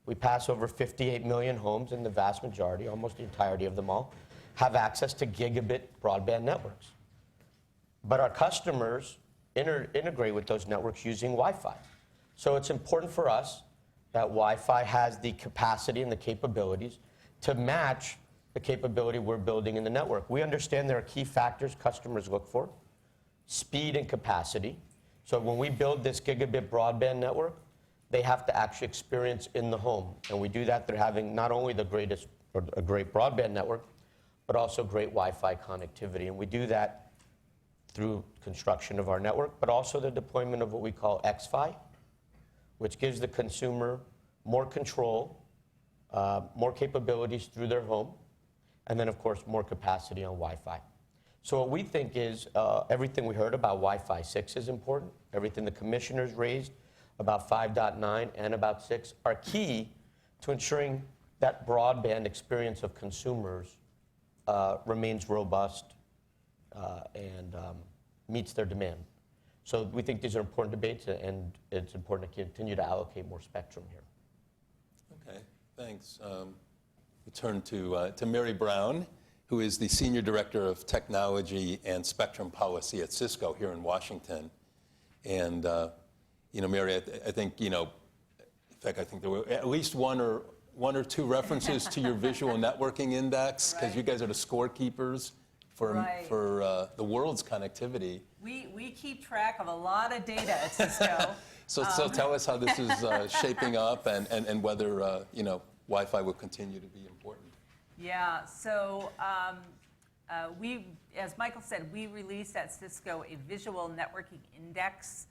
We pass over 58 million homes, and the vast majority, almost the entirety of them all, have access to gigabit broadband networks. But our customers integrate with those networks using Wi-Fi. So it's important for us that Wi-Fi has the capacity and the capabilities to match the capability we're building in the network. We understand there are key factors customers look for: speed and capacity. So when we build this gigabit broadband network, they have to actually experience in the home. And we do that through having not only the greatest, or a great broadband network, but also great Wi-Fi connectivity. And we do that through construction of our network, but also the deployment of what we call xFi, which gives the consumer more control, more capabilities through their home, and then, of course, more capacity on Wi-Fi. So what we think is everything we heard about Wi-Fi 6 is important. Everything the commissioners raised about 5.9 and about 6 are key to ensuring that broadband experience of consumers remains robust and meets their demand. So we think these are important debates, and it's important to continue to allocate more spectrum here. Okay, thanks. We turn to Mary Brown, who is the Senior Director of Technology and Spectrum Policy at Cisco here in Washington. And, Mary, I think, in fact, I think there were at least one or two references to your visual networking index, because you guys are the scorekeepers for the world's connectivity. We keep track of a lot of data at Cisco. So tell us how this is shaping up and whether, Wi-Fi will continue to be important. Yeah, so we, as Michael said, we release at Cisco a visual networking index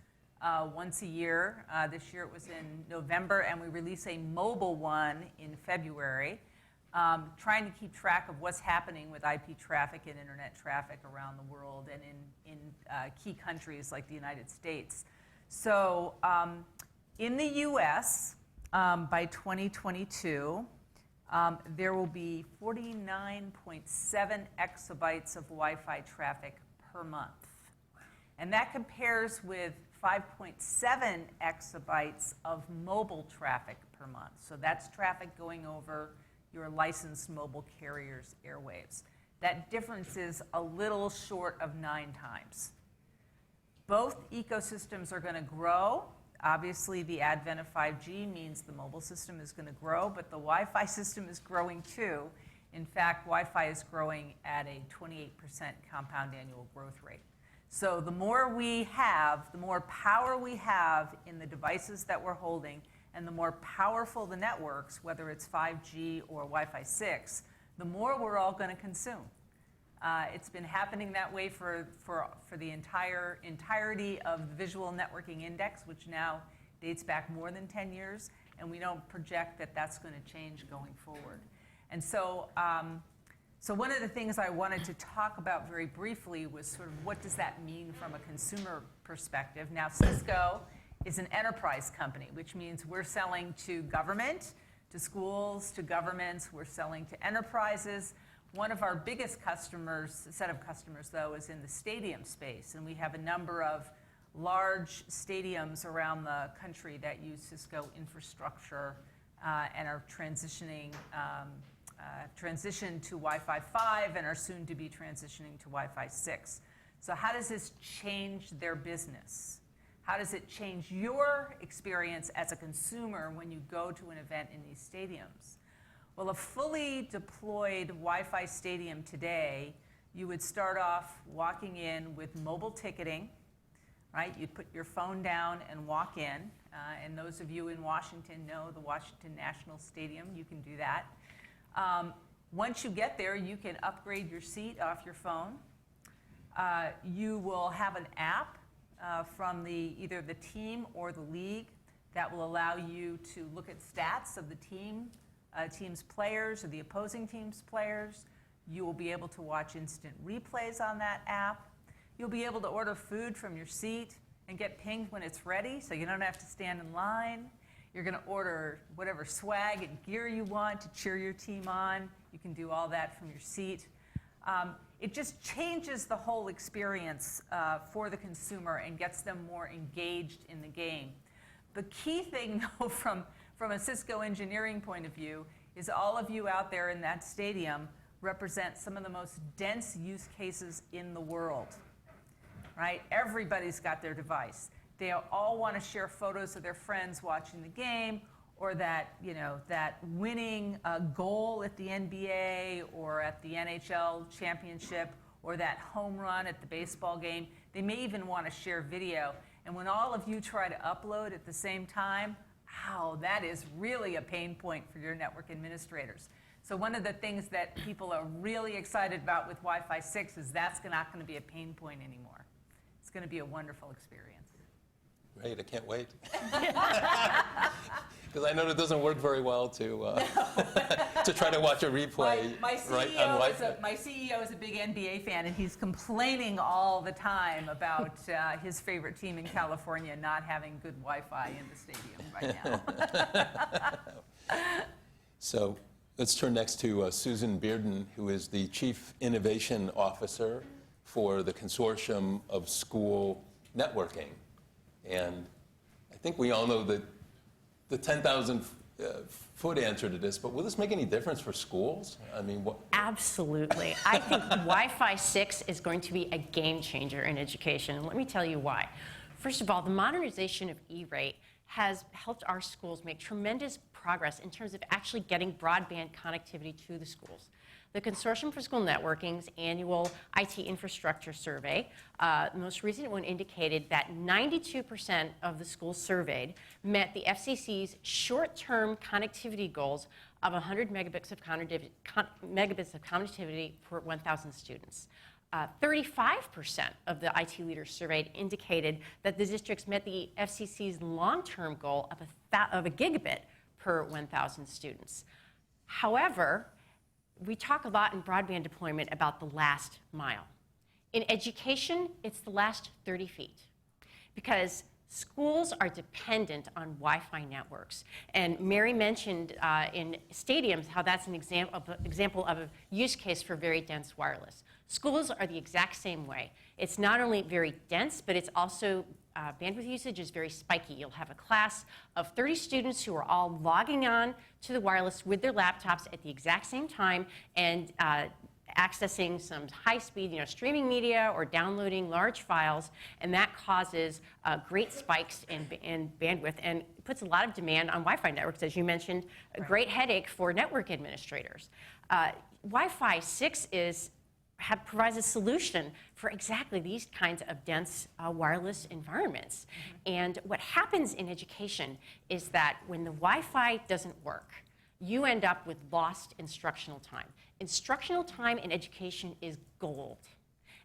once a year. This year it was in November, and we release a mobile one in February, trying to keep track of what's happening with IP traffic and internet traffic around the world and in key countries like the United States. So in the US, by 2022, there will be 49.7 exabytes of Wi-Fi traffic per month. And that compares with 5.7 exabytes of mobile traffic per month. So that's traffic going over your licensed mobile carrier's airwaves. That difference is a little short of 9 times. Both ecosystems are going to grow. Obviously, the advent of 5G means the mobile system is going to grow, but the Wi-Fi system is growing too. In fact, Wi-Fi is growing at a 28% compound annual growth rate. So the more we have, the more power we have in the devices that we're holding, and the more powerful the networks, whether it's 5G or Wi-Fi 6, the more we're all going to consume. It's been happening that way for the entirety of the Visual Networking Index, which now dates back more than 10 years, and we don't project that that's going to change going forward. And so, so one of the things I wanted to talk about very briefly was sort of what does that mean from a consumer perspective. Now, Cisco is an enterprise company, which means we're selling to government, to schools, to governments. We're selling to enterprises. One of our biggest customers, set of customers, though, is in the stadium space. And we have a number of large stadiums around the country that use Cisco infrastructure and are transitioned to Wi-Fi 5 and are soon to be transitioning to Wi-Fi 6. So how does this change their business? How does it change your experience as a consumer when you go to an event in these stadiums? Well, a fully deployed Wi-Fi stadium today, you would start off walking in with mobile ticketing, right? You'd put your phone down and walk in. And those of you in Washington know the Washington National Stadium. You can do that. Once you get there, you can upgrade your seat off your phone. You will have an app from either the team or the league that will allow you to look at stats of the team's players or the opposing team's players. You will be able to watch instant replays on that app. You'll be able to order food from your seat and get pinged when it's ready, so you don't have to stand in line. You're going to order whatever swag and gear you want to cheer your team on. You can do all that from your seat. It just changes the whole experience for the consumer and gets them more engaged in the game. The key thing, though, from a Cisco engineering point of view, is all of you out there in that stadium represent some of the most dense use cases in the world, right? Everybody's got their device. They all want to share photos of their friends watching the game, or that, that winning goal at the NBA or at the NHL championship, or that home run at the baseball game. They may even want to share video. And when all of you try to upload at the same time, wow, that is really a pain point for your network administrators. So one of the things that people are really excited about with Wi-Fi 6 is that's not going to be a pain point anymore. It's going to be a wonderful experience. Great, I can't wait. Because I know it doesn't work very well to try to watch a replay My right on Wi-Fi. My CEO is a big NBA fan, and he's complaining all the time about his favorite team in California not having good Wi-Fi in the stadium right now. So let's turn next to Susan Bearden, who is the Chief Innovation Officer for the Consortium of School Networking. And I think we all know that the 10,000-foot answer to this, but will this make any difference for schools? I mean, what? Absolutely. I think Wi-Fi 6 is going to be a game changer in education. And let me tell you why. First of all, the modernization of E-rate has helped our schools make tremendous progress in terms of actually getting broadband connectivity to the schools. The Consortium for School Networking's annual IT infrastructure survey, the most recent one, indicated that 92% of the schools surveyed met the FCC's short-term connectivity goals of 100 megabits of connectivity per 1,000 students. 35% of the IT leaders surveyed indicated that the districts met the FCC's long-term goal of a gigabit per 1,000 students. However, we talk a lot in broadband deployment about the last mile. In education, it's the last 30 feet, because schools are dependent on Wi-Fi networks. And Mary mentioned in stadiums how that's an example of a use case for very dense wireless. Schools are the exact same way. It's not only very dense, but it's also bandwidth usage is very spiky. You'll have a class of 30 students who are all logging on to the wireless with their laptops at the exact same time and accessing some high-speed, streaming media or downloading large files, and that causes great spikes in bandwidth and puts a lot of demand on Wi-Fi networks, as you mentioned, a great headache for network administrators. Wi-Fi 6 is provides a solution for exactly these kinds of dense wireless environments. And what happens in education is that when the Wi-Fi doesn't work, you end up with lost instructional time. Instructional time in education is gold.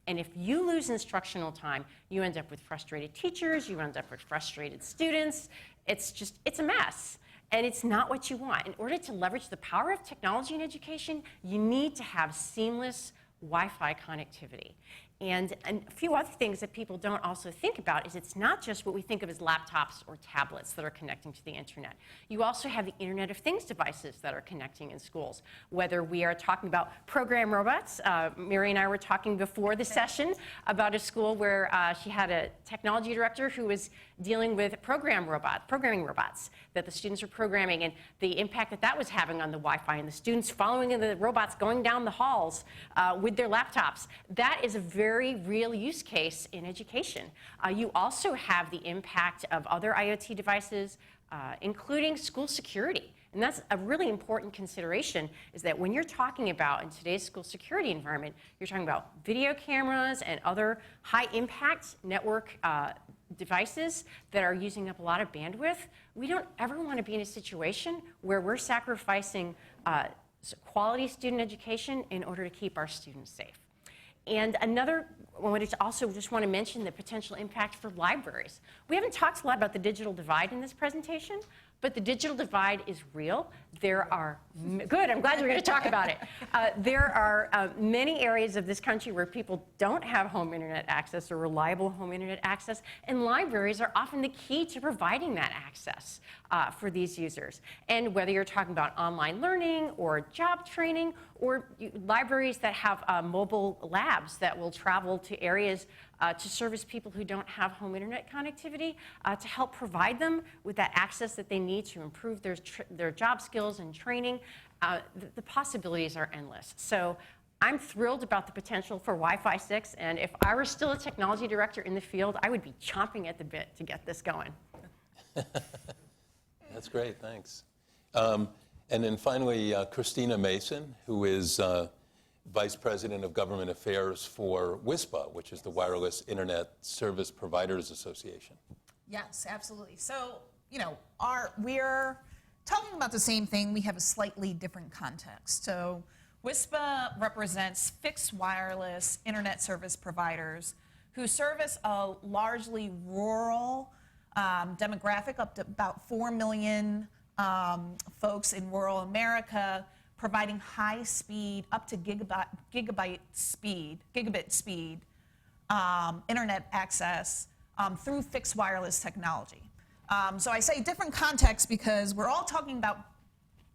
And if you lose instructional time, you end up with frustrated teachers, you end up with frustrated students. It's a mess. And it's not what you want. In order to leverage the power of technology in education, you need to have seamless Wi-Fi connectivity. And a few other things that people don't also think about is it's not just what we think of as laptops or tablets that are connecting to the internet. You also have the Internet of Things devices that are connecting in schools. Whether we are talking about program robots, Mary and I were talking before the session about a school where she had a technology director who was dealing with programming robots that the students were programming, and the impact that was having on the Wi-Fi, and the students following the robots going down the halls with their laptops. That is a very real use case in education. You also have the impact of other IoT devices, including school security. And that's a really important consideration, is that when you're talking about, in today's school security environment, you're talking about video cameras and other high-impact network devices that are using up a lot of bandwidth. We don't ever want to be in a situation where we're sacrificing quality student education in order to keep our students safe. And another, I also just want to mention the potential impact for libraries. We haven't talked a lot about the digital divide in this presentation, but the digital divide is real. There are, good, I'm glad we're going to talk about it. There are many areas of this country where people don't have home internet access or reliable home internet access, and libraries are often the key to providing that access for these users. And whether you're talking about online learning or job training, or libraries that have mobile labs that will travel to areas to service people who don't have home internet connectivity, to help provide them with that access that they need to improve their job skills and training. The possibilities are endless. So I'm thrilled about the potential for Wi-Fi 6, and if I were still a technology director in the field, I would be chomping at the bit to get this going. That's great, thanks. And then finally, Christina Mason, who is Vice President of Government Affairs for WISPA, which is the Wireless Internet Service Providers Association. Yes, absolutely. So, we're talking about the same thing. We have a slightly different context. So, WISPA represents fixed wireless internet service providers who service a largely rural demographic, up to about 4 million folks in rural America, providing high speed, up to gigabit speed, internet access through fixed wireless technology. So I say different context because we're all talking about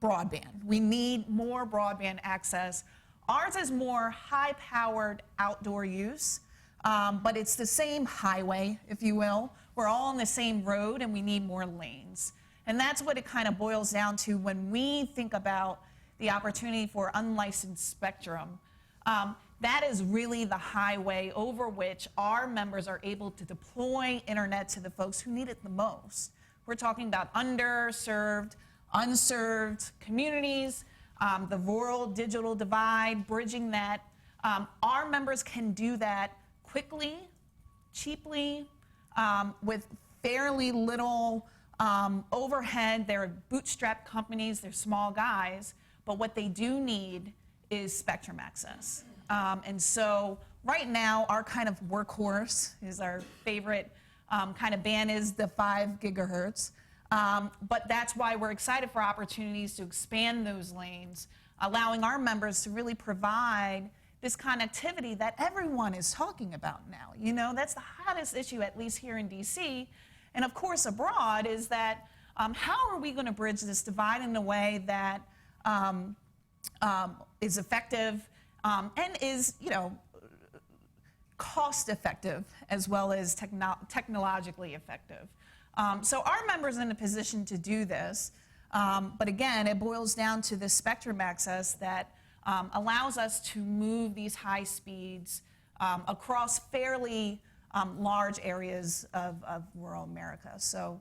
broadband. We need more broadband access. Ours is more high-powered outdoor use, but it's the same highway, if you will. We're all on the same road, and we need more lanes. And that's what it kind of boils down to when we think about the opportunity for unlicensed spectrum. That is really the highway over which our members are able to deploy internet to the folks who need it the most. We're talking about underserved, unserved communities, the rural digital divide, bridging that. Our members can do that quickly, cheaply, with fairly little overhead. They're bootstrap companies, they're small guys, but what they do need is spectrum access. And so right now, our kind of workhorse is our favorite kind of band is the 5 gigahertz. But that's why we're excited for opportunities to expand those lanes, allowing our members to really provide this connectivity that everyone is talking about now. That's the hottest issue, at least here in DC. And of course, abroad, is that how are we going to bridge this divide in a way that is effective and is, cost effective as well as technologically effective. So our members are in a position to do this, but again, it boils down to the spectrum access that allows us to move these high speeds across fairly large areas of rural America. So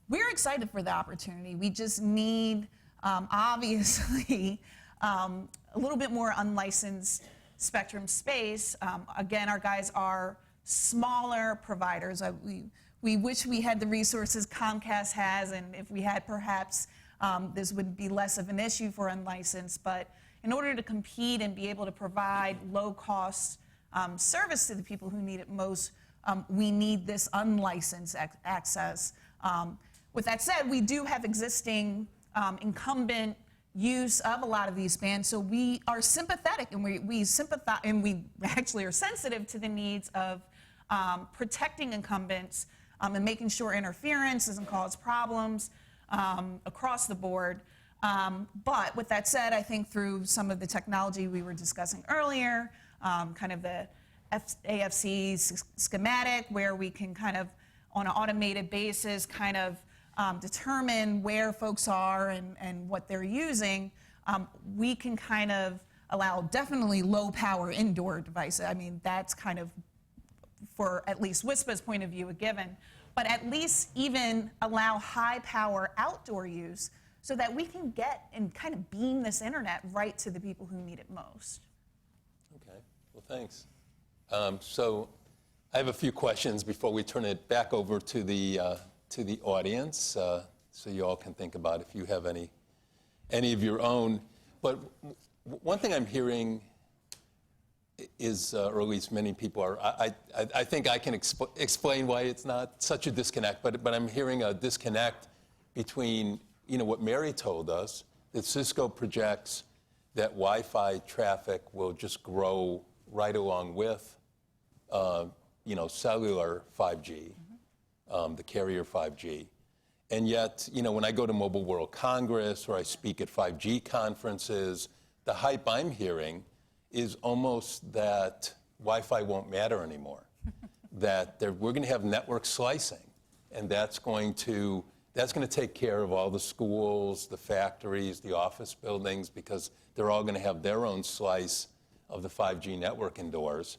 we're excited for the opportunity. We just need, obviously, a little bit more unlicensed spectrum space. Again, our guys are smaller providers. We wish we had the resources Comcast has, and if we had, perhaps this would be less of an issue for unlicensed. But in order to compete and be able to provide low-cost service to the people who need it most, we need this unlicensed access. With that said, we do have existing incumbent use of a lot of these bands, so we are sympathetic, and we sympathize, and we actually are sensitive to the needs of protecting incumbents and making sure interference doesn't cause problems across the board. But with that said, I think through some of the technology we were discussing earlier, kind of the AFC schematic, where we can kind of, on an automated basis, kind of determine where folks are and what they're using, we can kind of allow definitely low power indoor devices. I mean, that's kind of, for at least WISPA's point of view, a given. But at least even allow high power outdoor use so that we can get and kind of beam this internet right to the people who need it most. Okay, well, thanks. So I have a few questions before we turn it back over to the audience, so you all can think about if you have any of your own. But one thing I'm hearing is, or at least many people are, I think I can explain why it's not such a disconnect, but I'm hearing a disconnect between, what Mary told us, that Cisco projects that Wi-Fi traffic will just grow right along with, cellular 5G, the carrier 5G. And yet, when I go to Mobile World Congress or I speak at 5G conferences, the hype I'm hearing is almost that Wi-Fi won't matter anymore, that we're going to have network slicing, and that's going to take care of all the schools, the factories, the office buildings, because they're all going to have their own slice of the 5G network indoors.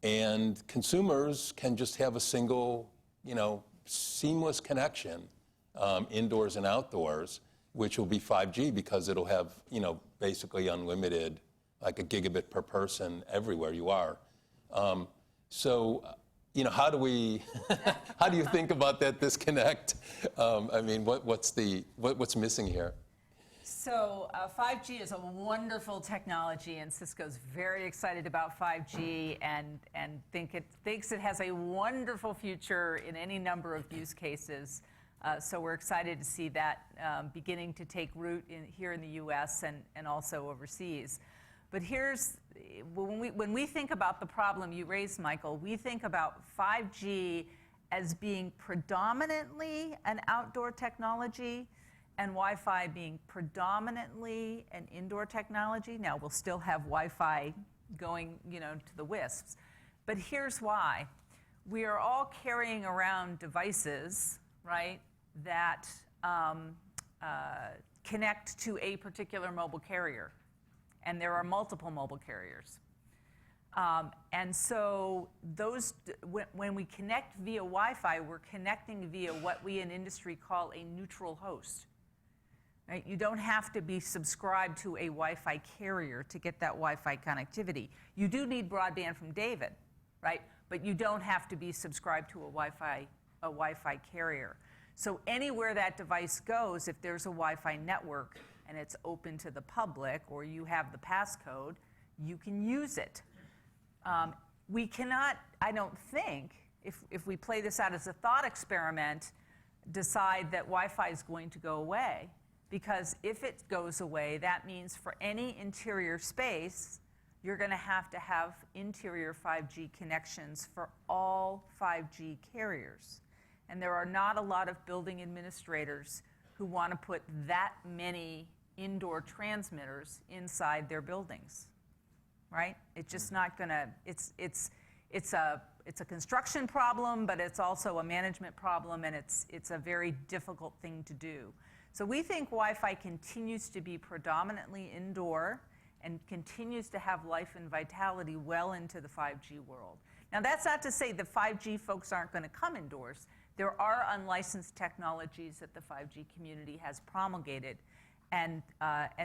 And consumers can just have a single, seamless connection indoors and outdoors, which will be 5G because it'll have, basically unlimited, like a gigabit per person everywhere you are. So, how do you think about that disconnect? I mean, what's missing here? So 5G is a wonderful technology, and Cisco's very excited about 5G and thinks it has a wonderful future in any number of use cases. So we're excited to see that beginning to take root here in the U.S. and also overseas. But when we think about the problem you raised, Michael, we think about 5G as being predominantly an outdoor technology and Wi-Fi being predominantly an indoor technology. Now, we'll still have Wi-Fi going, to the WISPs. But here's why. We are all carrying around devices, right, that connect to a particular mobile carrier. And there are multiple mobile carriers. And so when we connect via Wi-Fi, we're connecting via what we in industry call a neutral host. Right? You don't have to be subscribed to a Wi-Fi carrier to get that Wi-Fi connectivity. You do need broadband from David, right? But you don't have to be subscribed to a Wi-Fi carrier. So anywhere that device goes, if there's a Wi-Fi network and it's open to the public, or you have the passcode, you can use it. We cannot, I don't think, if we play this out as a thought experiment, decide that Wi-Fi is going to go away. Because if it goes away, that means for any interior space, you're going to have interior 5G connections for all 5G carriers. And there are not a lot of building administrators who want to put that many indoor transmitters inside their buildings, right? It's just not going to, it's a construction problem, but it's also a management problem, and it's a very difficult thing to do. So we think Wi-Fi continues to be predominantly indoor and continues to have life and vitality well into the 5G world. Now, that's not to say the 5G folks aren't going to come indoors. There are unlicensed technologies that the 5G community has promulgated, and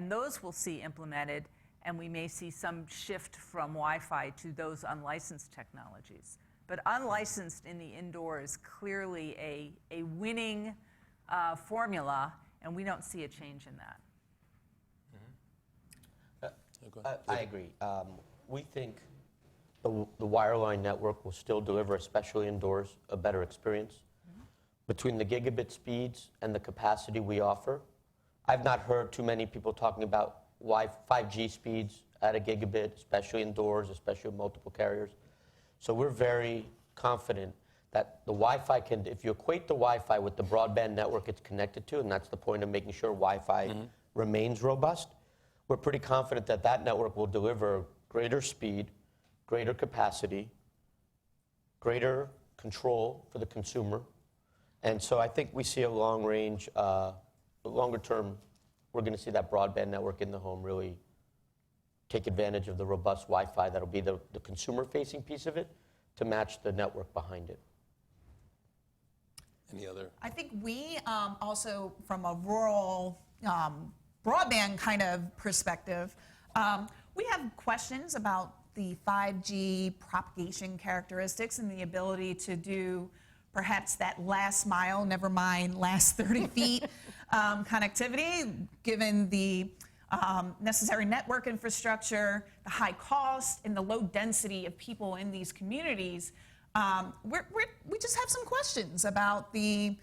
those we'll see implemented. and we may see some shift from Wi-Fi to those unlicensed technologies. But unlicensed in the indoor is clearly a winning formula, and we don't see a change in that. I agree. We think the wireline network will still deliver, especially indoors, a better experience. Between the gigabit speeds and the capacity we offer, I've not heard too many people talking about 5G speeds at a gigabit, especially indoors, especially with multiple carriers. So we're very confident that the Wi-Fi can, if you equate the Wi-Fi with the broadband network it's connected to, and that's the point of making sure Wi-Fi remains robust, we're pretty confident that that network will deliver greater speed, greater capacity, greater control for the consumer. And so I think we see a long range, longer term, we're going to see that broadband network in the home really take advantage of the robust Wi-Fi that'll be the consumer-facing piece of it to match the network behind it. Any other? I think we also, from a rural broadband kind of perspective, we have questions about the 5G propagation characteristics and the ability to do perhaps that last mile, never mind last 30 feet connectivity, given the necessary network infrastructure, the high cost, and the low density of people in these communities. We just have some questions about the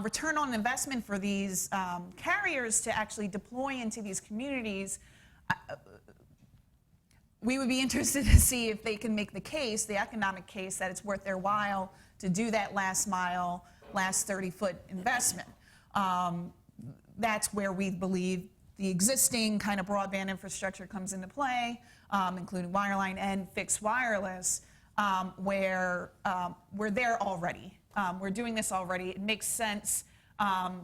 return on investment for these carriers to actually deploy into these communities. We would be interested to see if they can make the case, the economic case, that it's worth their while to do that last mile, last 30-foot investment. That's where we believe the existing kind of broadband infrastructure comes into play, including wireline and fixed wireless, where we're there already. We're doing this already. It makes sense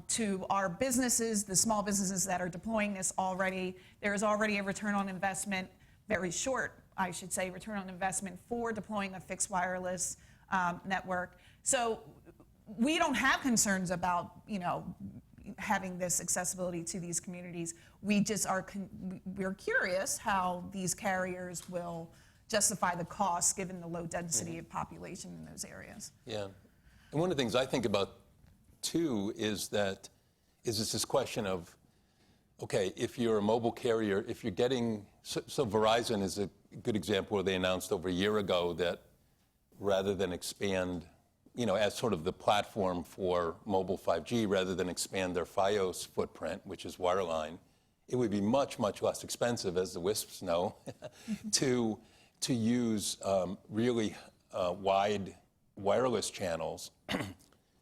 to our businesses, the small businesses that are deploying this already. There is already a return on investment, very short, I should say, return on investment for deploying a fixed wireless network. So we don't have concerns about, having this accessibility to these communities. We just we're curious how these carriers will justify the cost given the low density of population in those areas. Yeah. And one of the things I think about too is this question of, okay, if you're a mobile carrier, if you're getting, so Verizon is a good example where they announced over a year ago that rather than expand, as sort of the platform for mobile 5G, rather than expand their Fios footprint, which is wireline, it would be much, much less expensive, as the WISPs know, to use really wide wireless channels,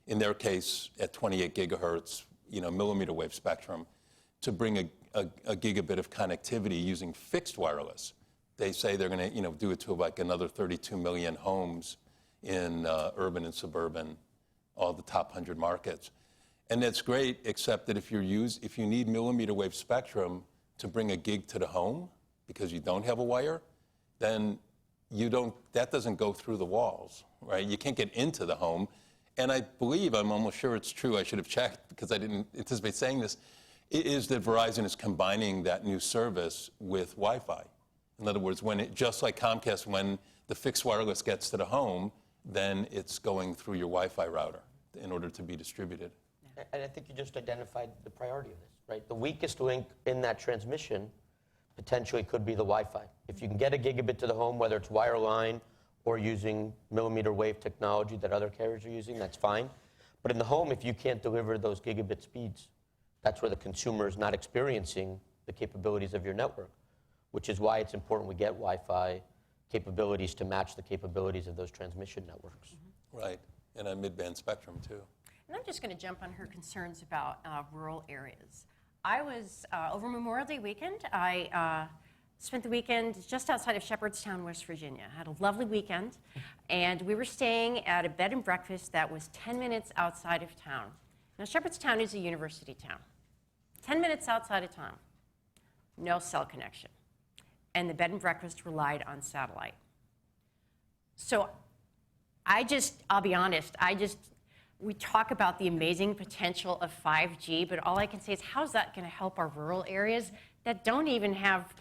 in their case at 28 gigahertz, millimeter wave spectrum, to bring a gigabit of connectivity using fixed wireless. They say they're going to do it to like another 32 million homes in urban and suburban, all the top 100 markets. And that's great, except that if you need millimeter wave spectrum to bring a gig to the home because you don't have a wire, then that doesn't go through the walls, right? You can't get into the home. And I believe, I'm almost sure it's true, I should have checked because I didn't anticipate saying this, it is that Verizon is combining that new service with Wi-Fi. In other words, just like Comcast, when the fixed wireless gets to the home, then it's going through your Wi-Fi router in order to be distributed. And I think you just identified the priority of this, right? The weakest link in that transmission potentially could be the Wi-Fi. If you can get a gigabit to the home, whether it's wireline or using millimeter wave technology that other carriers are using, that's fine. But in the home, if you can't deliver those gigabit speeds, that's where the consumer is not experiencing the capabilities of your network, which is why it's important we get Wi-Fi capabilities to match the capabilities of those transmission networks. Right, and on mid-band spectrum too. And I'm just going to jump on her concerns about rural areas. I was, over Memorial Day weekend, I spent the weekend just outside of Shepherdstown, West Virginia. I had a lovely weekend, and we were staying at a bed and breakfast that was 10 minutes outside of town. Now, Shepherdstown is a university town. 10 minutes outside of town, no cell connection. And the bed and breakfast relied on satellite. So I'll be honest, we talk about the amazing potential of 5G, but all I can say is how's that going to help our rural areas that don't even have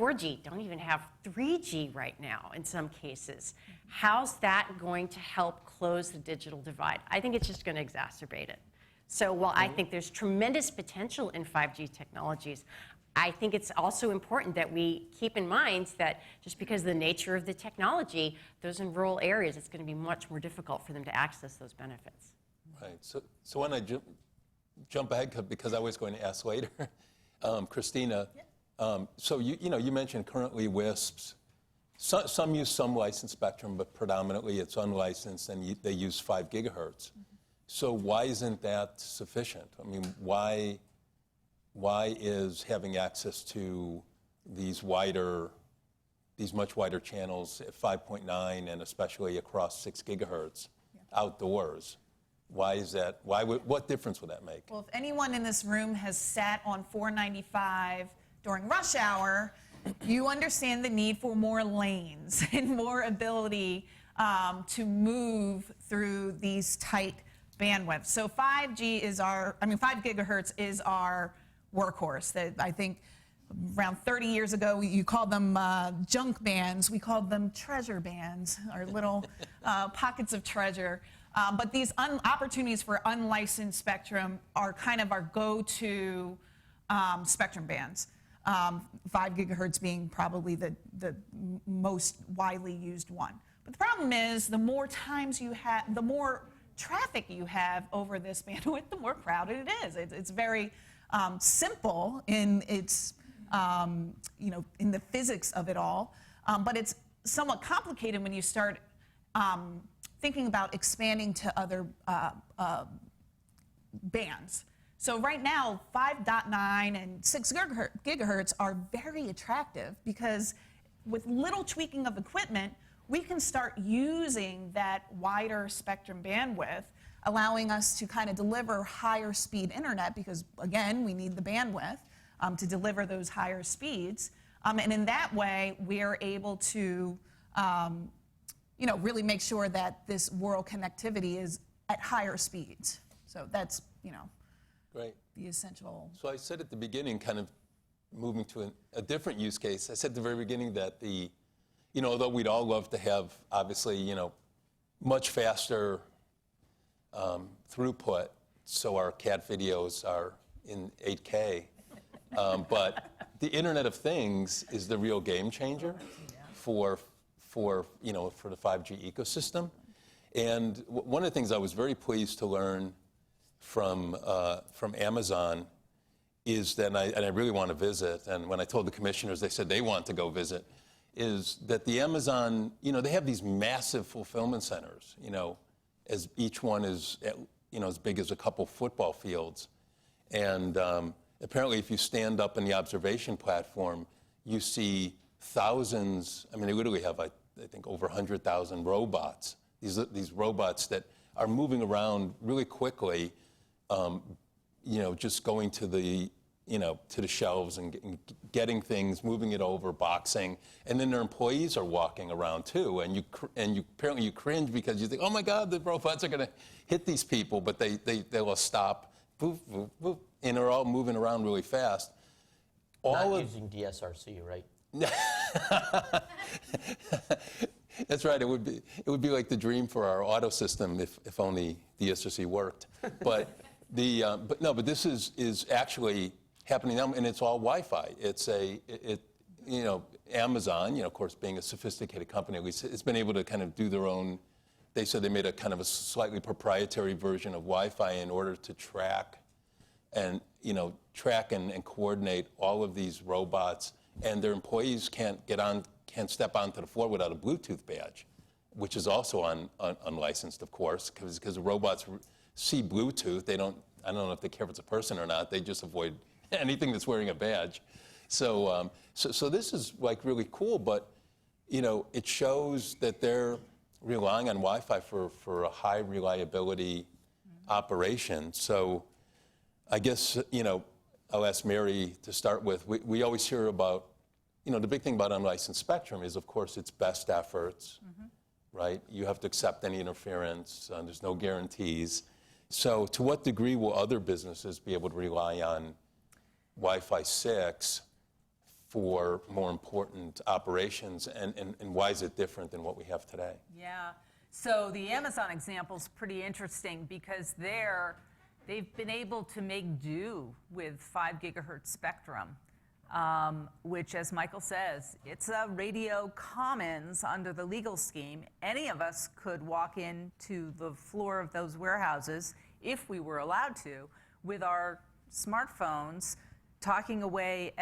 4G don't even have 3G right now in some cases. How's that going to help close the digital divide? I think it's just going to exacerbate it. So while I think there's tremendous potential in 5G technologies, I think it's also important that we keep in mind that just because of the nature of the technology, those in rural areas, it's going to be much more difficult for them to access those benefits. Right. So when I jump ahead, because I was going to ask later, Christina, so you mentioned currently WISPs. Some use some licensed spectrum, but predominantly it's unlicensed, and they use 5 gigahertz. So why isn't that sufficient? I mean, why is having access to these much wider channels at 5.9 and especially across 6 gigahertz outdoors? Why is that? What difference would that make? Well, if anyone in this room has sat on 495 during rush hour, you understand the need for more lanes and more ability to move through these tight bandwidths. So 5 gigahertz is our workhorse. That I think around 30 years ago, you called them junk bands. We called them treasure bands, our little pockets of treasure. But these opportunities for unlicensed spectrum are kind of our go-to spectrum bands. 5 gigahertz being probably the most widely used one. But the problem is, the more times you have, the more traffic you have over this bandwidth, the more crowded it is. It's very simple in its, in the physics of it all, but it's somewhat complicated when you start thinking about expanding to other bands. So right now, 5.9 and 6 gigahertz are very attractive because with little tweaking of equipment, we can start using that wider spectrum bandwidth, allowing us to kind of deliver higher speed internet because, again, we need the bandwidth to deliver those higher speeds. And in that way, we're able to really make sure that this world connectivity is at higher speeds. So that's, Great. the essential. So I said at the beginning, kind of moving to a different use case, I said at the very beginning that although we'd all love to have, obviously, much faster throughput, so our cat videos are in 8K, but the Internet of Things is the real game changer for the 5G ecosystem. And one of the things I was very pleased to learn from Amazon is that, and I really want to visit, and when I told the commissioners, they said they want to go visit, is that the Amazon, they have these massive fulfillment centers, as each one is, as big as a couple football fields. And apparently if you stand up in the observation platform, you see thousands, they literally have, I think, over 100,000 robots. These robots that are moving around really quickly, just going to the, to the shelves and getting things, moving it over, boxing, and then their employees are walking around too, and apparently you cringe because you think, oh my God, the robots are going to hit these people, but they will stop, boop, boop, boop, and they're all moving around really fast. Not using DSRC, right? That's right. It would be like the dream for our auto system if only DSRC worked. But but this is actually happening now, and it's all Wi-Fi. Amazon, of course, being a sophisticated company, at least, it's been able to kind of do their own. They said they made a kind of a slightly proprietary version of Wi-Fi in order to track and coordinate all of these robots, and their employees can't step onto the floor without a Bluetooth badge, which is also unlicensed, of course, because the robots see Bluetooth. I don't know if they care if it's a person or not. They just avoid anything that's wearing a badge. So this is like really cool, but it shows that they're relying on Wi-Fi for a high reliability operation. So I guess I'll ask Mary to start with. We always hear about the big thing about unlicensed spectrum is, of course, it's best efforts, right? You have to accept any interference. There's no guarantees. So to what degree will other businesses be able to rely on Wi-Fi 6 for more important operations, and why is it different than what we have today? Yeah. So the Amazon example is pretty interesting because they've been able to make do with 5 gigahertz spectrum, which, as Michael says, it's a radio commons under the legal scheme. Any of us could walk into the floor of those warehouses, if we were allowed to, with our smartphones talking away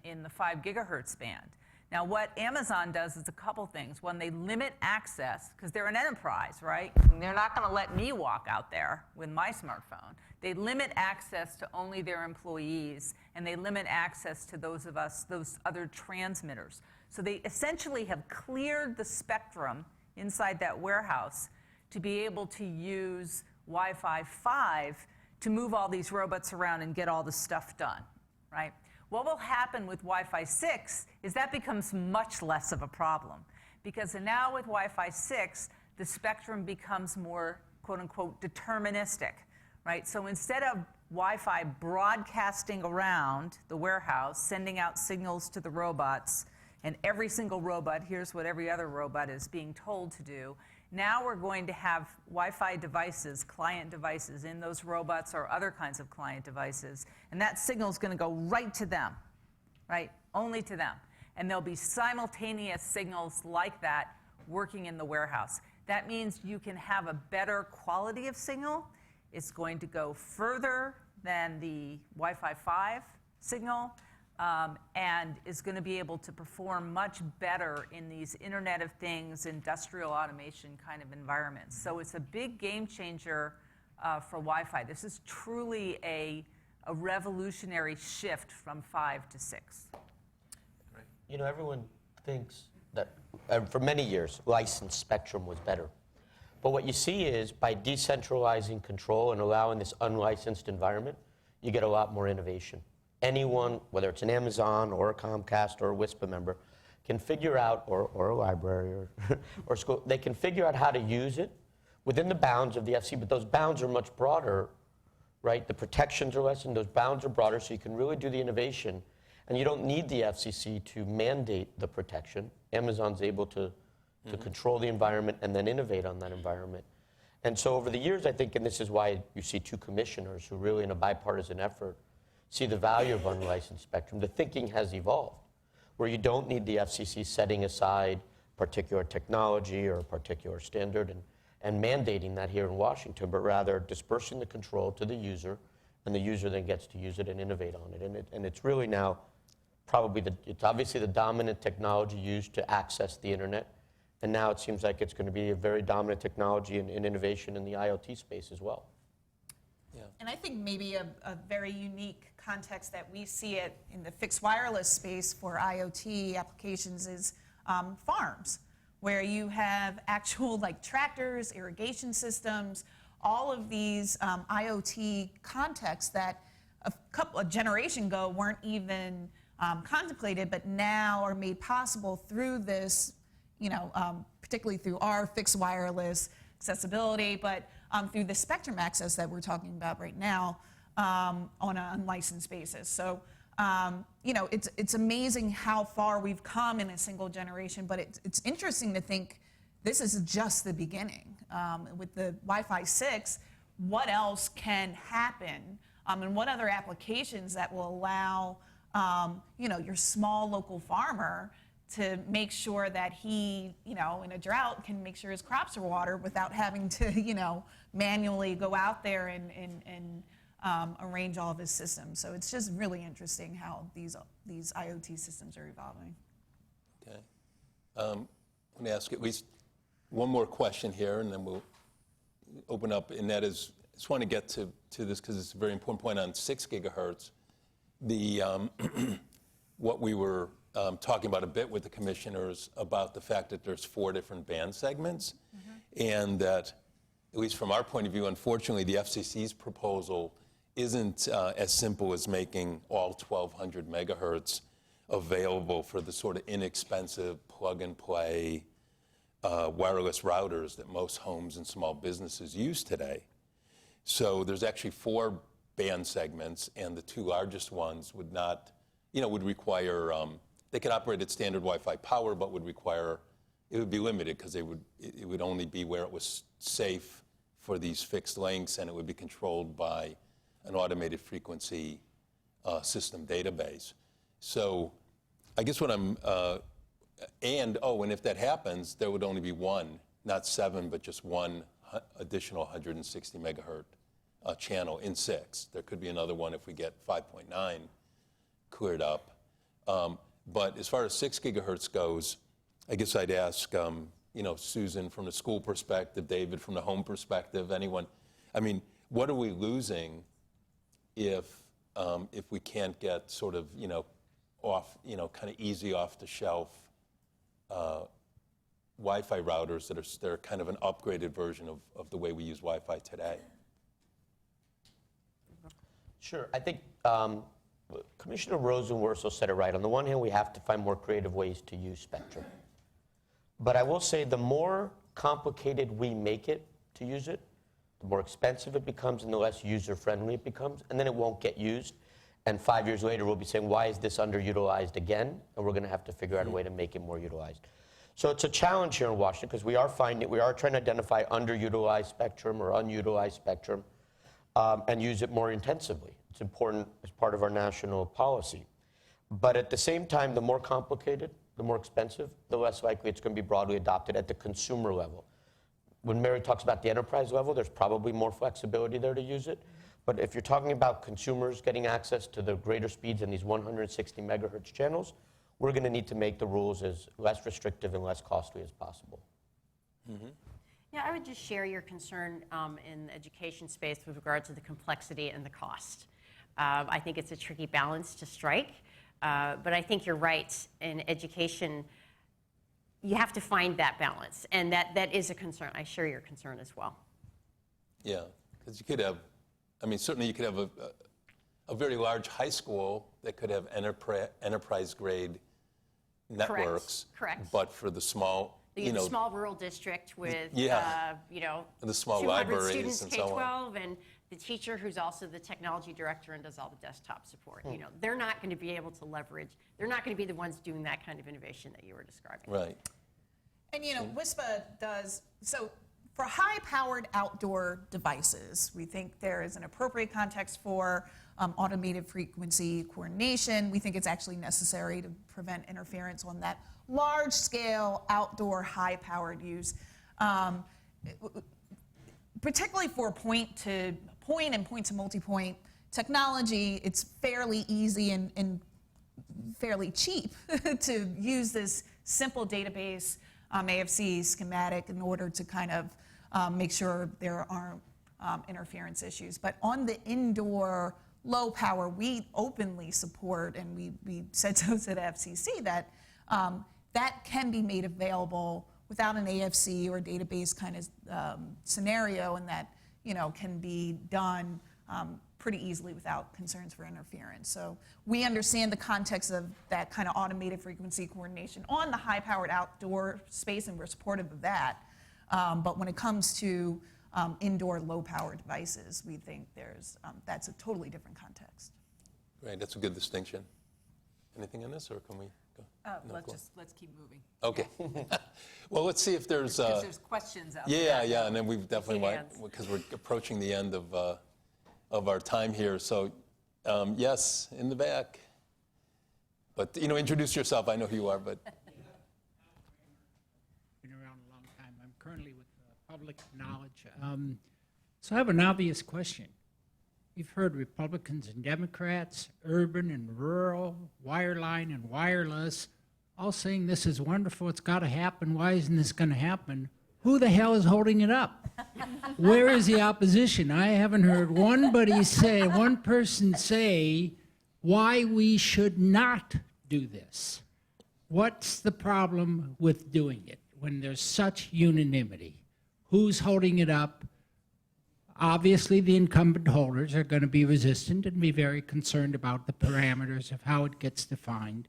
in the 5 gigahertz band. Now, what Amazon does is a couple things. One, they limit access, because they're an enterprise, right? And they're not going to let me walk out there with my smartphone. They limit access to only their employees, and they limit access to those of us, those other transmitters. So they essentially have cleared the spectrum inside that warehouse to be able to use Wi-Fi 5 to move all these robots around and get all the stuff done, right? What will happen with Wi-Fi 6 is that becomes much less of a problem, because now with Wi-Fi 6, the spectrum becomes more, quote unquote, deterministic, right? So instead of Wi-Fi broadcasting around the warehouse, sending out signals to the robots, and every single robot hears what every other robot is being told to do, now we're going to have Wi-Fi devices, client devices in those robots or other kinds of client devices, and that signal is going to go right to them, right? Only to them. And there'll be simultaneous signals like that working in the warehouse. That means you can have a better quality of signal. It's going to go further than the Wi-Fi 5 signal, and is going to be able to perform much better in these Internet of Things, industrial automation kind of environments. So it's a big game changer for Wi-Fi. This is truly a revolutionary shift from 5 to 6. You know, everyone thinks that for many years, licensed spectrum was better. But what you see is by decentralizing control and allowing this unlicensed environment, you get a lot more innovation. Anyone, whether it's an Amazon or a Comcast or a WISPA member, can figure out, or a library or school, they can figure out how to use it within the bounds of the FCC, but those bounds are much broader, right? The protections are less, and those bounds are broader, so you can really do the innovation. And you don't need the FCC to mandate the protection. Amazon's able to control the environment and then innovate on that environment. And so over the years, I think, and this is why you see 2 commissioners who really, in a bipartisan effort, see the value of unlicensed spectrum. The thinking has evolved, where you don't need the FCC setting aside particular technology or a particular standard and mandating that here in Washington, but rather dispersing the control to the user, and the user then gets to use it and innovate on it. And it's really now probably, it's obviously the dominant technology used to access the internet, and now it seems like it's going to be a very dominant technology in innovation in the IoT space as well. Yeah. And I think maybe a very unique context that we see it in the fixed wireless space for IoT applications is farms, where you have actual like tractors, irrigation systems, all of these IoT contexts that a generation ago weren't even contemplated, but now are made possible through this, you know, particularly through our fixed wireless accessibility, but through the spectrum access that we're talking about right now on an unlicensed basis. So, you know, it's amazing how far we've come in a single generation, but it's interesting to think this is just the beginning. With the Wi-Fi 6, what else can happen, and what other applications that will allow, you know, your small local farmer to make sure that he, you know, in a drought can make sure his crops are watered without having to, you know, manually go out there and arrange all of his systems. So it's just really interesting how these IoT systems are evolving. Okay. Let me ask at least one more question here, and then we'll open up, and that is, I just want to get to this because it's a very important point on 6 gigahertz. The, what we were talking about a bit with the commissioners about the fact that there's 4 different band segments, and that, at least from our point of view, unfortunately, the FCC's proposal isn't as simple as making all 1,200 megahertz available for the sort of inexpensive plug-and-play wireless routers that most homes and small businesses use today. So there's actually 4 band segments, and the 2 largest ones would not would require, they could operate at standard Wi-Fi power, but would require, it would be limited because it would only be where it was safe for these fixed links, and it would be controlled by an automated frequency system database. So I guess what I'm, and if that happens, there would only be one, not 7, but just one additional 160 megahertz channel in 6. There could be another one if we get 5.9 cleared up. But as far as 6 gigahertz goes, I guess I'd ask, Susan from the school perspective, David from the home perspective, anyone. I mean, what are we losing if we can't get sort of, off, kind of easy off the shelf Wi-Fi routers that are kind of an upgraded version of the way we use Wi-Fi today? Sure. I think Commissioner Rosenworcel said it right. On the one hand, we have to find more creative ways to use spectrum. But I will say the more complicated we make it to use it, the more expensive it becomes and the less user-friendly it becomes, and then it won't get used. And 5 years later, we'll be saying, why is this underutilized again? And we're going to have to figure out a way to make it more utilized. So it's a challenge here in Washington because we are trying to identify underutilized spectrum or unutilized spectrum and use it more intensively. It's important as part of our national policy. But at the same time, the more complicated, the more expensive, the less likely it's going to be broadly adopted at the consumer level. When Mary talks about the enterprise level, there's probably more flexibility there to use it. But if you're talking about consumers getting access to the greater speeds in these 160 megahertz channels, we're going to need to make the rules as less restrictive and less costly as possible. Mm-hmm. Yeah, I would just share your concern in the education space with regard to the complexity and the cost. I think it's a tricky balance to strike, but I think you're right. In education, you have to find that balance, and that is a concern. I share your concern as well. Yeah, because you could have, certainly you could have a very large high school that could have enterprise-grade networks. Correct. But for the small, the small rural district with, the small 200 libraries students, and so on. K-12, and the teacher who's also the technology director and does all the desktop support. They're not going to be able to leverage. They're not going to be the ones doing that kind of innovation that you were describing. Right. And WISPA does, so for high-powered outdoor devices, we think there is an appropriate context for automated frequency coordination. We think it's actually necessary to prevent interference on that large-scale outdoor high-powered use. Particularly for point-to-point and point-to-multipoint technology, it's fairly easy and fairly cheap to use this simple database AFC schematic in order to kind of make sure there aren't interference issues. But on the indoor low power, we openly support, and we said so to the FCC, that that can be made available without an AFC or database kind of scenario, and that can be done pretty easily without concerns for interference. So we understand the context of that kind of automated frequency coordination on the high-powered outdoor space, and we're supportive of that. But when it comes to indoor low-power devices, we think that's a totally different context. Right, that's a good distinction. Anything on this, or can we go? No, Let's keep moving. Okay. Well, let's see if there's. Because there's questions out there. Yeah, and then we definitely want, because we're approaching the end of our time here. So, yes, in the back. But introduce yourself. I know who you are, but. Been around a long time. I'm currently with Public Knowledge. So I have an obvious question. You've heard Republicans and Democrats, urban and rural, wireline and wireless, all saying this is wonderful, it's got to happen, why isn't this going to happen? Who the hell is holding it up? Where is the opposition? I haven't heard one person say why we should not do this. What's the problem with doing it when there's such unanimity? Who's holding it up? Obviously, the incumbent holders are going to be resistant and be very concerned about the parameters of how it gets defined.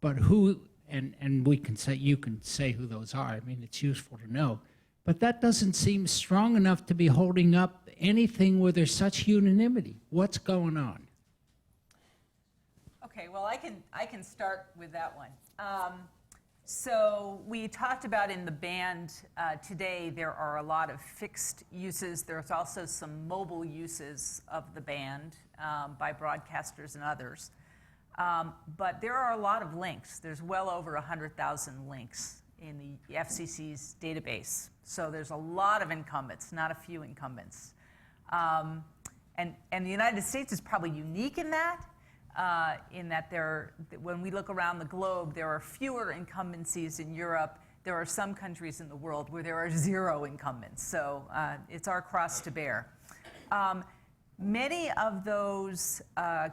But who, and we can say, you can say who those are. I mean, it's useful to know. But that doesn't seem strong enough to be holding up anything where there's such unanimity. What's going on? Okay. Okay, well, I can start with that one. So we talked about in the band today, there are a lot of fixed uses. There's also some mobile uses of the band by broadcasters and others. But there are a lot of links. There's well over 100,000 links in the FCC's database. So there's a lot of incumbents, not a few incumbents. And the United States is probably unique in that when we look around the globe, there are fewer incumbencies in Europe. There are some countries in the world where there are 0 incumbents. So it's our cross to bear. Many of those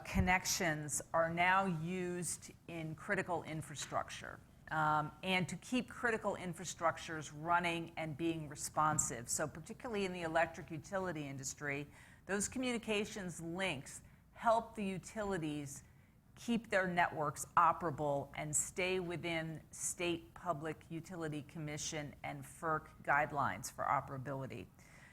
connections are now used in critical infrastructure and to keep critical infrastructures running and being responsive. So particularly in the electric utility industry, those communications links help the utilities keep their networks operable and stay within State Public Utility Commission and FERC guidelines for operability.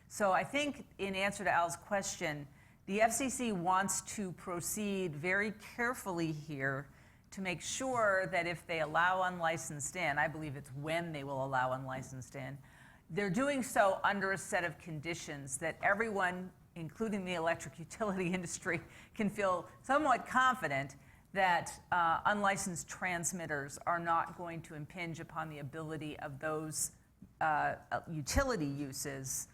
So I think in answer to Al's question, the FCC wants to proceed very carefully here to make sure that if they allow unlicensed in, I believe it's when they will allow unlicensed in, they're doing so under a set of conditions that everyone, including the electric utility industry, can feel somewhat confident that unlicensed transmitters are not going to impinge upon the ability of those utility uses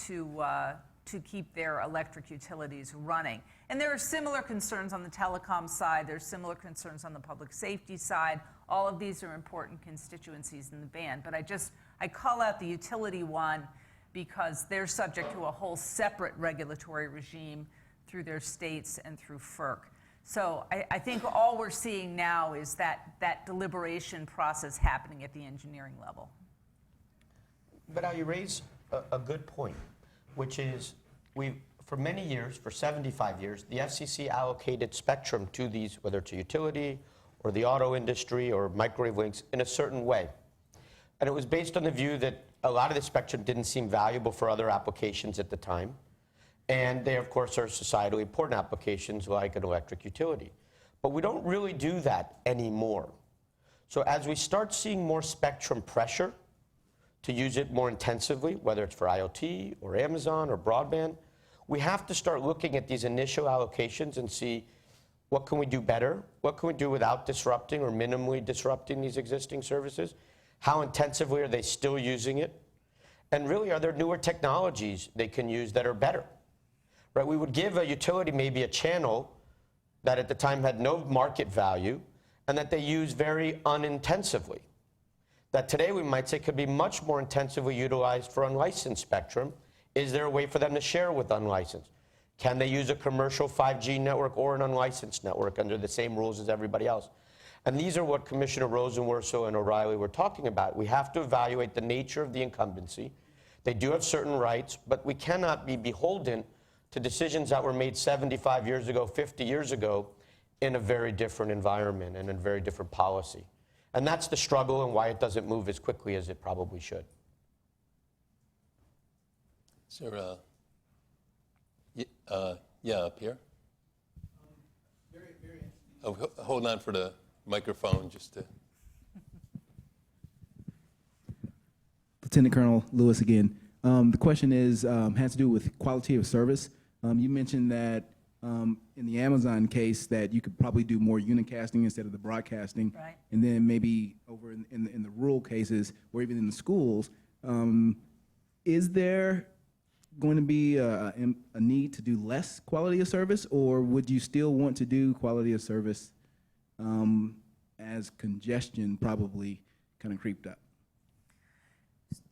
to keep their electric utilities running. And there are similar concerns on the telecom side. There's similar concerns on the public safety side. All of these are important constituencies in the band. But I call out the utility one because they're subject to a whole separate regulatory regime through their states and through FERC. So I think all we're seeing now is that deliberation process happening at the engineering level. But Al, you raise a good point, which is for many years, for 75 years, the FCC allocated spectrum to these, whether it's a utility or the auto industry or microwave links, in a certain way. And it was based on the view that a lot of the spectrum didn't seem valuable for other applications at the time. And they, of course, are societally important applications like an electric utility. But we don't really do that anymore. So as we start seeing more spectrum pressure to use it more intensively, whether it's for IoT or Amazon or broadband, we have to start looking at these initial allocations and see what can we do better, what can we do without disrupting or minimally disrupting these existing services, how intensively are they still using it, and really are there newer technologies they can use that are better. Right, we would give a utility maybe a channel that at the time had no market value and that they use very unintensively. That today we might say could be much more intensively utilized for unlicensed spectrum. Is there a way for them to share with unlicensed? Can they use a commercial 5G network or an unlicensed network under the same rules as everybody else? And these are what Commissioner Rosenworcel and O'Reilly were talking about. We have to evaluate the nature of the incumbency. They do have certain rights, but we cannot be beholden to decisions that were made 75 years ago, 50 years ago, in a very different environment and in a very different policy. And that's the struggle and why it doesn't move as quickly as it probably should. Is there yeah, up here? Very Oh, hold on for the microphone just to... Lieutenant Colonel Lewis again. The question has to do with quality of service. You mentioned that in the Amazon case that you could probably do more unicasting instead of the broadcasting. Right. And then maybe over in the rural cases or even in the schools, is there going to be a need to do less quality of service, or would you still want to do quality of service as congestion probably kind of creeped up?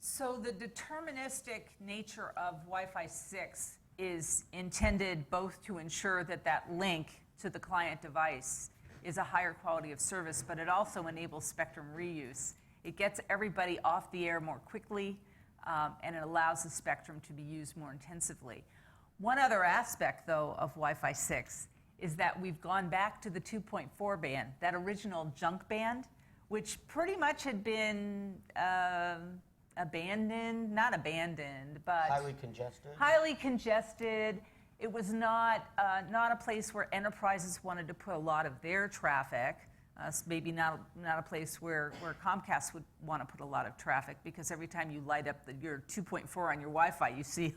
So the deterministic nature of Wi-Fi 6 is intended both to ensure that that link to the client device is a higher quality of service, but it also enables spectrum reuse. It gets everybody off the air more quickly, and it allows the spectrum to be used more intensively. One other aspect, though, of Wi-Fi 6 is that we've gone back to the 2.4 band, that original junk band, which pretty much had been abandoned, not abandoned, but Highly congested. highly congested, It was not a place where enterprises wanted to put a lot of their traffic. Maybe not a place where Comcast would want to put a lot of traffic, because every time you light up your 2.4 on your Wi-Fi, you see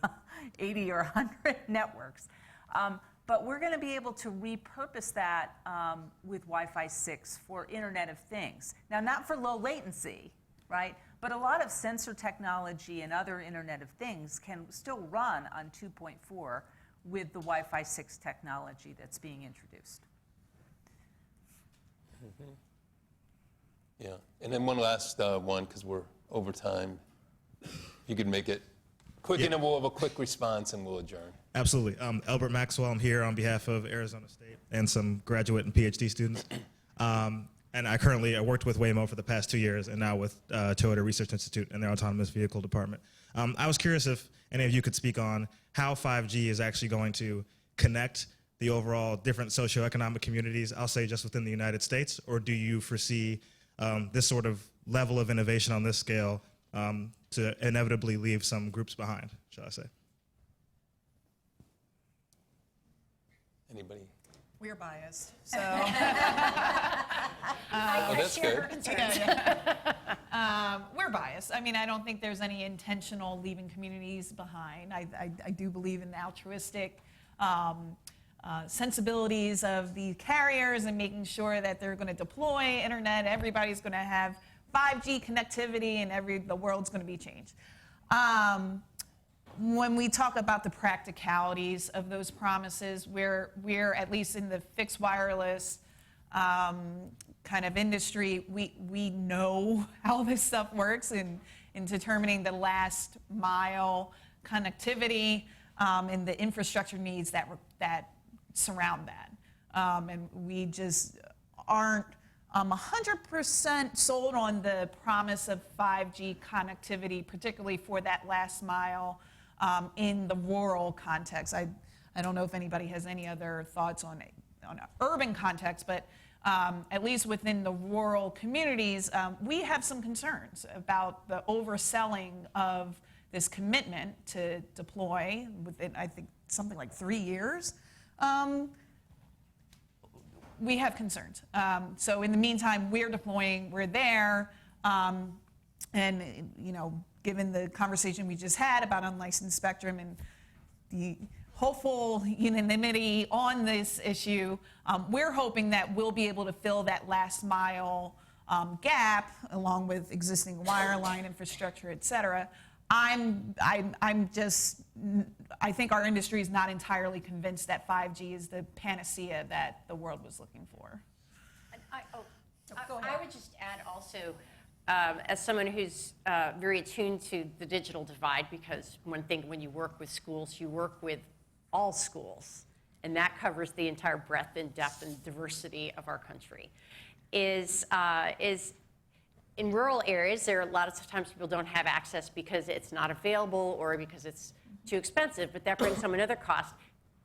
80 or 100 networks. But we're going to be able to repurpose that with Wi-Fi 6 for Internet of Things. Now, not for low latency, right? But a lot of sensor technology and other Internet of Things can still run on 2.4 with the Wi-Fi 6 technology that's being introduced. Mm-hmm. Yeah, and then one last one, because we're over time. You could make it quick, and then we'll have a quick response and we'll adjourn. Absolutely. Albert Maxwell, I'm here on behalf of Arizona State and some graduate and PhD students. And I worked with Waymo for the past 2 years, and now with Toyota Research Institute and their autonomous vehicle department. I was curious if any of you could speak on how 5G is actually going to connect the overall different socioeconomic communities, I'll say just within the United States, or do you foresee this sort of level of innovation on this scale to inevitably leave some groups behind, shall I say? Anybody? We're biased, so. Oh, that's good. We're biased. I mean, I don't think there's any intentional leaving communities behind. I do believe in the altruistic sensibilities of the carriers and making sure that they're going to deploy internet. Everybody's going to have 5G connectivity, and the world's going to be changed. When we talk about the practicalities of those promises, we're at least in the fixed wireless kind of industry, we know how this stuff works in determining the last mile connectivity and the infrastructure needs that surround that. And we just aren't 100% sold on the promise of 5G connectivity, particularly for that last mile in the rural context. I don't know if anybody has any other thoughts on an urban context, but at least within the rural communities, we have some concerns about the overselling of this commitment to deploy within, I think, something like 3 years. We have concerns. So in the meantime, we're deploying, we're there, and given the conversation we just had about unlicensed spectrum and the hopeful unanimity on this issue, we're hoping that we'll be able to fill that last mile gap along with existing wireline infrastructure, et cetera. I think our industry is not entirely convinced that 5G is the panacea that the world was looking for. And I would just add also, as someone who's very attuned to the digital divide, because one thing when you work with schools, you work with all schools, and that covers the entire breadth and depth and diversity of our country, is in rural areas, there are a lot of times people don't have access because it's not available or because it's too expensive, but that brings home another cost,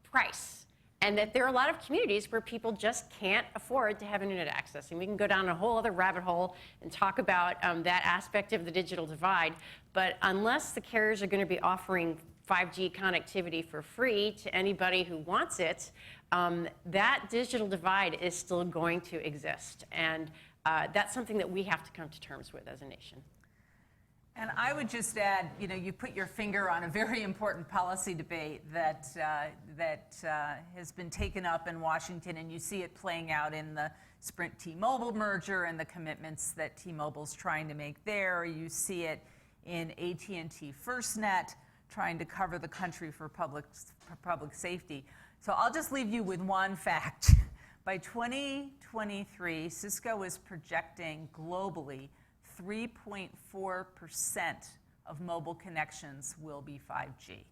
price. And that there are a lot of communities where people just can't afford to have internet access. And we can go down a whole other rabbit hole and talk about that aspect of the digital divide. But unless the carriers are going to be offering 5G connectivity for free to anybody who wants it, that digital divide is still going to exist. And that's something that we have to come to terms with as a nation. And I would just add, you put your finger on a very important policy debate that has been taken up in Washington, and you see it playing out in the Sprint T-Mobile merger and the commitments that T-Mobile's trying to make there. You see it in AT&T FirstNet trying to cover the country for public safety. So I'll just leave you with one fact. By 2023, Cisco is projecting globally 3.4% of mobile connections will be 5G.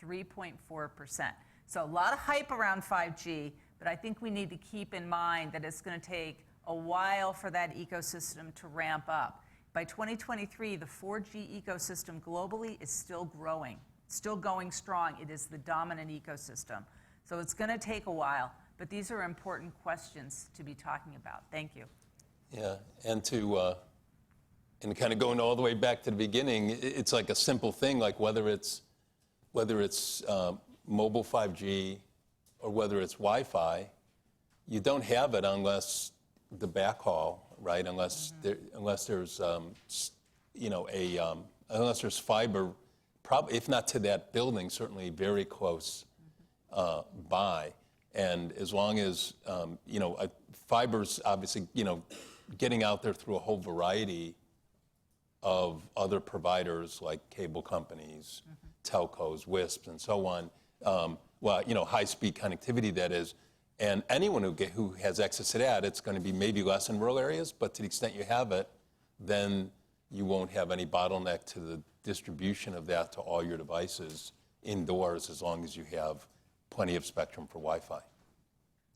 3.4%. So a lot of hype around 5G, but I think we need to keep in mind that it's going to take a while for that ecosystem to ramp up. By 2023, the 4G ecosystem globally is still growing, still going strong. It is the dominant ecosystem. So it's going to take a while, but these are important questions to be talking about. Thank you. Yeah, and kind of going all the way back to the beginning, it's like a simple thing, like whether it's mobile 5G or whether it's Wi-Fi, you don't have it unless the backhaul, right? Unless there's unless there's fiber, if not to that building, certainly very close by. And as long as fiber's obviously getting out there through a whole variety of other providers like cable companies, telcos, WISPs, and so on. High-speed connectivity, that is. And anyone who has access to that, it's going to be maybe less in rural areas, but to the extent you have it, then you won't have any bottleneck to the distribution of that to all your devices indoors, as long as you have plenty of spectrum for Wi-Fi.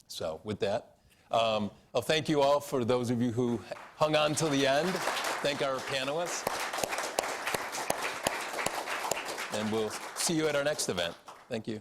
So with that, I'll thank you all, for those of you who hung on till the end. Thank our panelists. And we'll see you at our next event. Thank you.